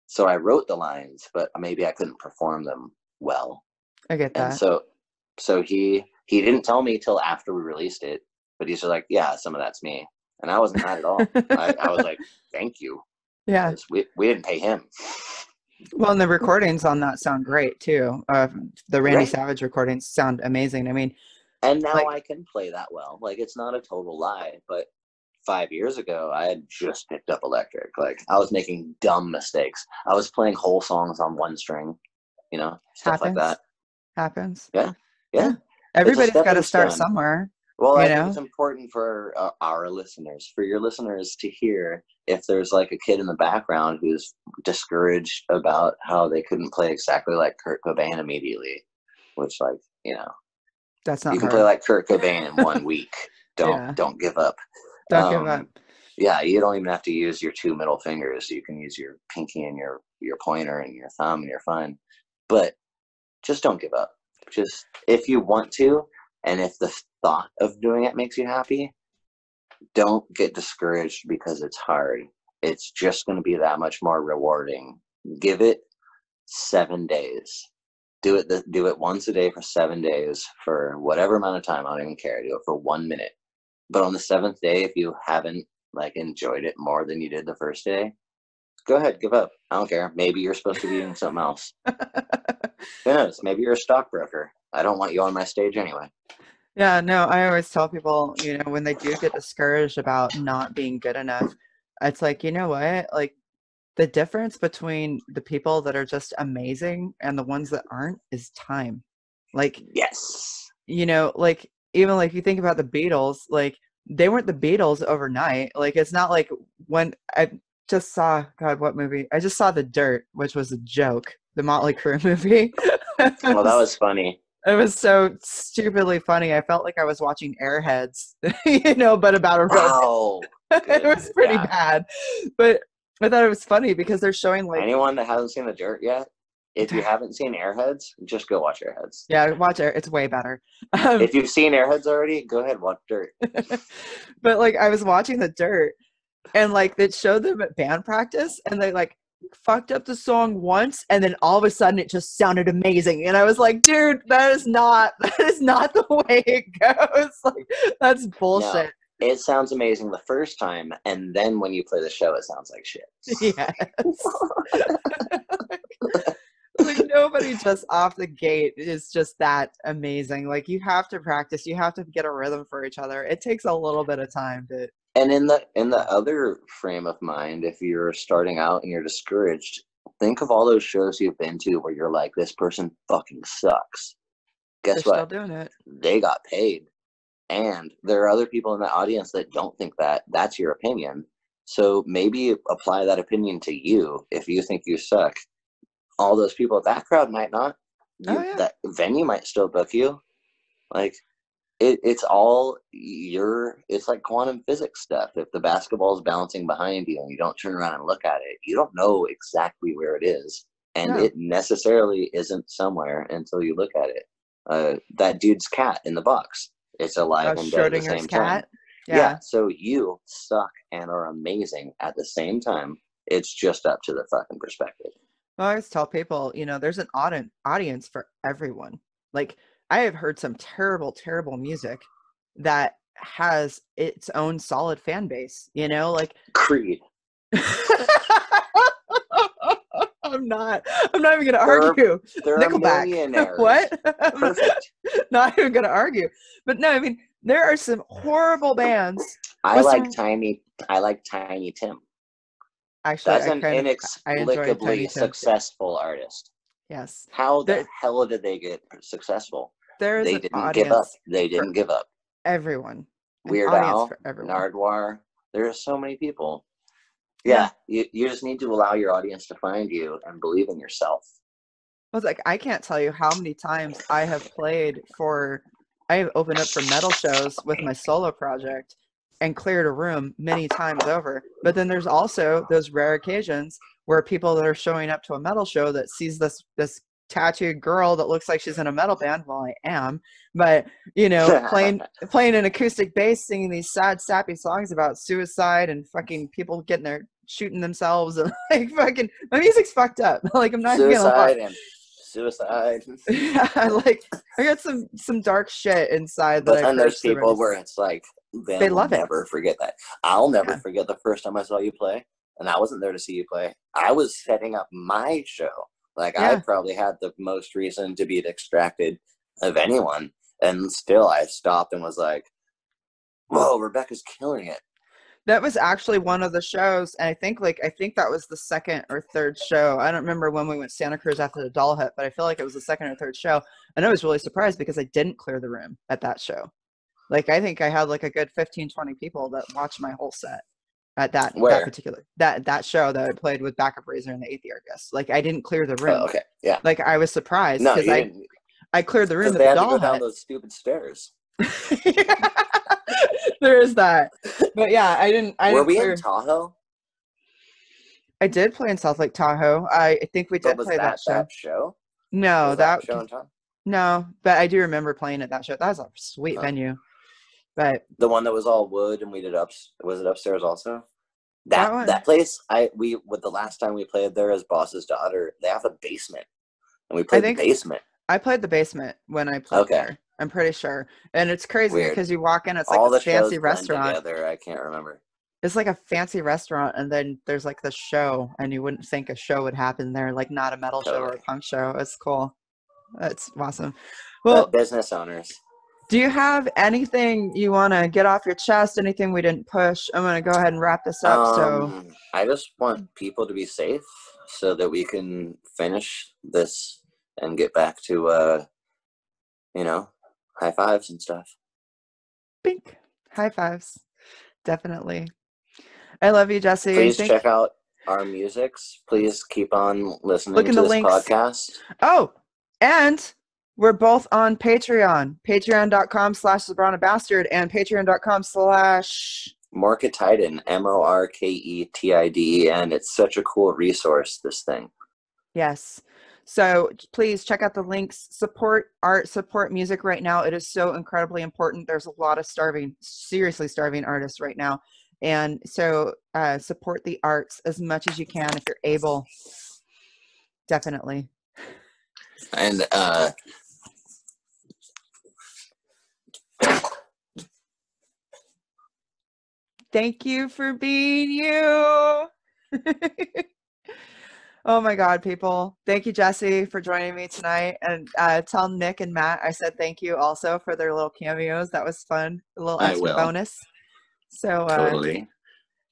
so I wrote the lines, but maybe I couldn't perform them well. I get that. And so So he didn't tell me till after we released it, but he's just like, yeah, some of that's me. And I wasn't mad at all. I was like, thank you. Yeah. We didn't pay him. Well, and the recordings on that sound great too. The Randy Right. Savage recordings sound amazing. I mean, And now like, I can play that well. Like, it's not a total lie, but 5 years ago, I had just picked up electric. Like, I was making dumb mistakes. I was playing whole songs on one string, you know, stuff like that. Happens. Yeah. Everybody's got to start somewhere. Well, I know? think it's important for our listeners, for your listeners to hear if there's like a kid in the background who's discouraged about how they couldn't play exactly like Kurt Cobain immediately, which, like, you know, that's not you can hard. play like Kurt Cobain in 1 week. Don't give up. Don't give up. Yeah, you don't even have to use your 2 middle fingers. You can use your pinky and your pointer and your thumb, and you're fine. But just don't give up. Just, if you want to, and if the thought of doing it makes you happy, don't get discouraged because it's hard. It's just going to be that much more rewarding. Give it 7 days. Do it once a day for 7 days for whatever amount of time. I don't even care. Do it for 1 minute. But on the 7th day, if you haven't like enjoyed it more than you did the first day, go ahead, give up. I don't care. Maybe you're supposed to be doing something else. Who knows? Maybe you're a stockbroker. I don't want you on my stage anyway. Yeah, no, I always tell people, you know, when they do get discouraged about not being good enough, it's like, you know what? Like, the difference between the people that are just amazing and the ones that aren't is time. Like, yes, you know, like, even like you think about the Beatles, like, they weren't the Beatles overnight. Like, it's not like when I just saw, God, what movie? I just saw The Dirt, which was a joke, the Motley Crue movie. Well, that was funny. It was so stupidly funny. I felt like I was watching Airheads, you know, but about a robot. It was pretty bad. But I thought it was funny because they're showing like... Anyone that hasn't seen The Dirt yet, if you haven't seen Airheads, just go watch Airheads. Yeah, watch it. It's way better. If you've seen Airheads already, go ahead, watch Dirt. But like, I was watching The Dirt, and like, they showed them at band practice, and they like fucked up the song once, and then all of a sudden it just sounded amazing, and I was like, dude, that is not the way it goes. Like, that's bullshit. No, it sounds amazing the first time, and then when you play the show, it sounds like shit. Yes. Like, nobody just off the gate is just that amazing. Like, you have to practice, you have to get a rhythm for each other. It takes a little bit of time to... And in the other frame of mind, if you're starting out and you're discouraged, think of all those shows you've been to where you're like, this person fucking sucks. Guess what? They're still doing it. They got paid. And there are other people in the audience that don't think that. That's your opinion. So maybe apply that opinion to you. If you think you suck, all those people, that crowd might not. That venue might still book you. Like, it's all it's like quantum physics stuff. If the basketball is bouncing behind you and you don't turn around and look at it, you don't know exactly where it is. And it necessarily isn't somewhere until you look at it. That dude's cat in the box, it's alive and dead at the same time. Yeah. So you suck and are amazing at the same time. It's just up to the fucking perspective. Well, I always tell people, you know, there's an audience for everyone. Like, I have heard some terrible, terrible music that has its own solid fan base, you know, like Creed. I'm not even going to argue. They're Nickelback. millionaires. What? Perfect. Not even going to argue. But no, I mean, there are some horrible bands. I like Tiny Tim. Actually, that's an inexplicably successful artist. Yes. How the hell did they get successful? They didn't give up. They didn't give up. Everyone. Weird Al, Nardwuar. There are so many people. Yeah. You just need to allow your audience to find you and believe in yourself. I was like, I can't tell you how many times I have opened up for metal shows with my solo project and cleared a room many times over. But then there's also those rare occasions where people that are showing up to a metal show that sees this tattooed girl that looks like she's in a metal band. Well, I am, but you know, playing an acoustic bass, singing these sad, sappy songs about suicide and fucking people shooting themselves and like fucking, my music's fucked up. Like, I'm not even gonna lie. And suicide. Yeah, I got some dark shit inside. But then there's people where it's like, they love it. Never forget that. I'll never forget the first time I saw you play, and I wasn't there to see you play. I was setting up my show. Like, I probably had the most reason to be distracted of anyone, and still I stopped and was like, whoa, Rebecca's killing it. That was actually one of the shows, and I think that was the second or third show. I don't remember when we went to Santa Cruz after the doll hit, but I feel like it was the second or third show. And I was really surprised because I didn't clear the room at that show. Like, I think I had like a good 15, 20 people that watched my whole set at that particular show that I played with Backup Razor and the Athearchus. Like, I didn't clear the room. Oh, okay, yeah. Like, I was surprised because I cleared the room at they the had doll to go down hit. those stupid stairs. There is that. But yeah, I didn't Were we in Tahoe? I did play in South Lake Tahoe. I think we did play that show. No, was that show in Tahoe? No, but I do remember playing at that show. That was a sweet venue. But the one that was all wood and we did was it upstairs also? That place, with the last time we played there as Boss's Daughter, they have a basement. And we played the basement. I played the basement when I played there. I'm pretty sure. And it's crazy because you walk in, it's like all this the fancy restaurant. Together, I can't remember. It's like a fancy restaurant, and then there's like the show, and you wouldn't think a show would happen there, like not a metal show or a punk show. It's cool. It's awesome. Well, business owners. Do you have anything you want to get off your chest? Anything we didn't push? I'm going to go ahead and wrap this up. I just want people to be safe so that we can finish this and get back to, high fives and stuff. Bink. High fives. Definitely. I love you, Jesse. Please check out our musics. Please keep on listening to this podcast. Oh, and we're both on Patreon. Patreon.com/ZebranaBastard and Patreon.com/ Morketiden, MORKETIDEN. It's such a cool resource, this thing. Yes. So please check out the links. Support art, support music right now. It is so incredibly important. There's a lot of seriously starving artists right now. And so support the arts as much as you can if you're able. Definitely. And thank you for being you. Oh my God, people. Thank you, Jesse, for joining me tonight. And tell Nick and Matt I said thank you also for their little cameos. That was fun. A little extra bonus. So totally.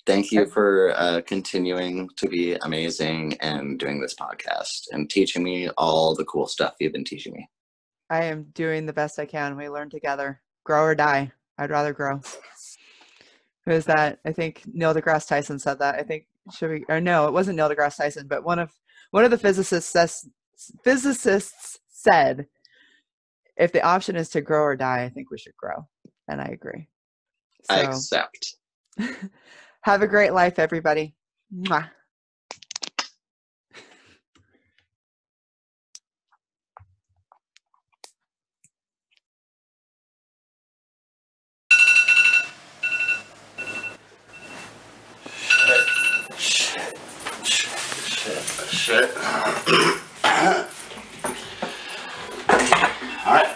Thank you for continuing to be amazing and doing this podcast and teaching me all the cool stuff you've been teaching me. I am doing the best I can. We learn together. Grow or die. I'd rather grow. Who is that? I think Neil deGrasse Tyson said that. I think no, it wasn't Neil deGrasse Tyson, but one of the physicists said, if the option is to grow or die, I think we should grow. And I agree. So, I accept. Have a great life, everybody. Mwah. Shit. All right.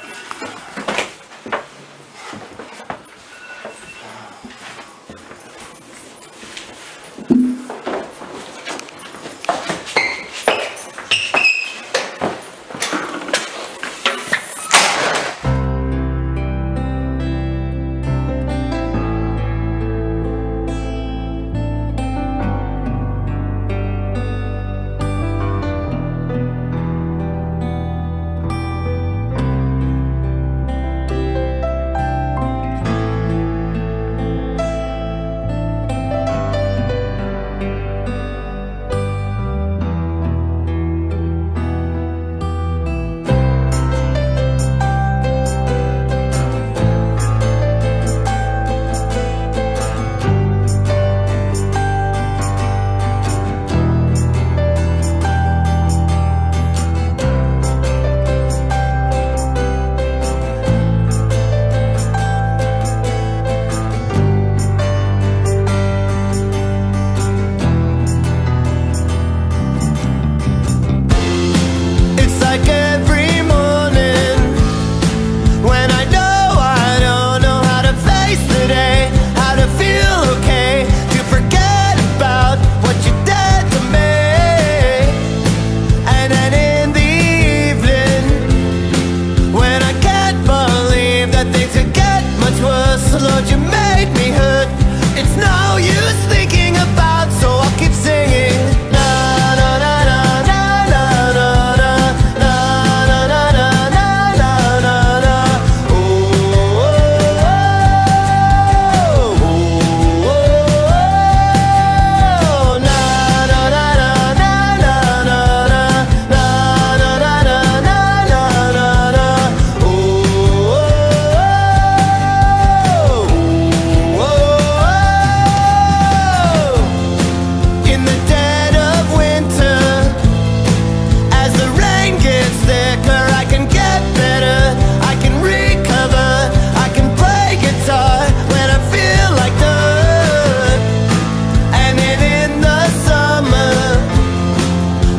thinking about, so I'll keep singing. Na na na na na na na na na na na na na na na. Oh oh oh oh oh. Na na na na na na na na na na na na na na na. Oh oh oh. In the dead of winter, as the rain gets thicker, I can get better, I can recover, I can play guitar when I feel like dirt. And then in the summer,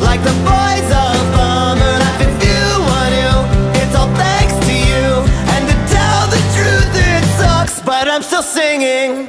like the boys of Bummer, I can do want you, it's all thanks to you. And to tell the truth, it sucks, but I'm still singing.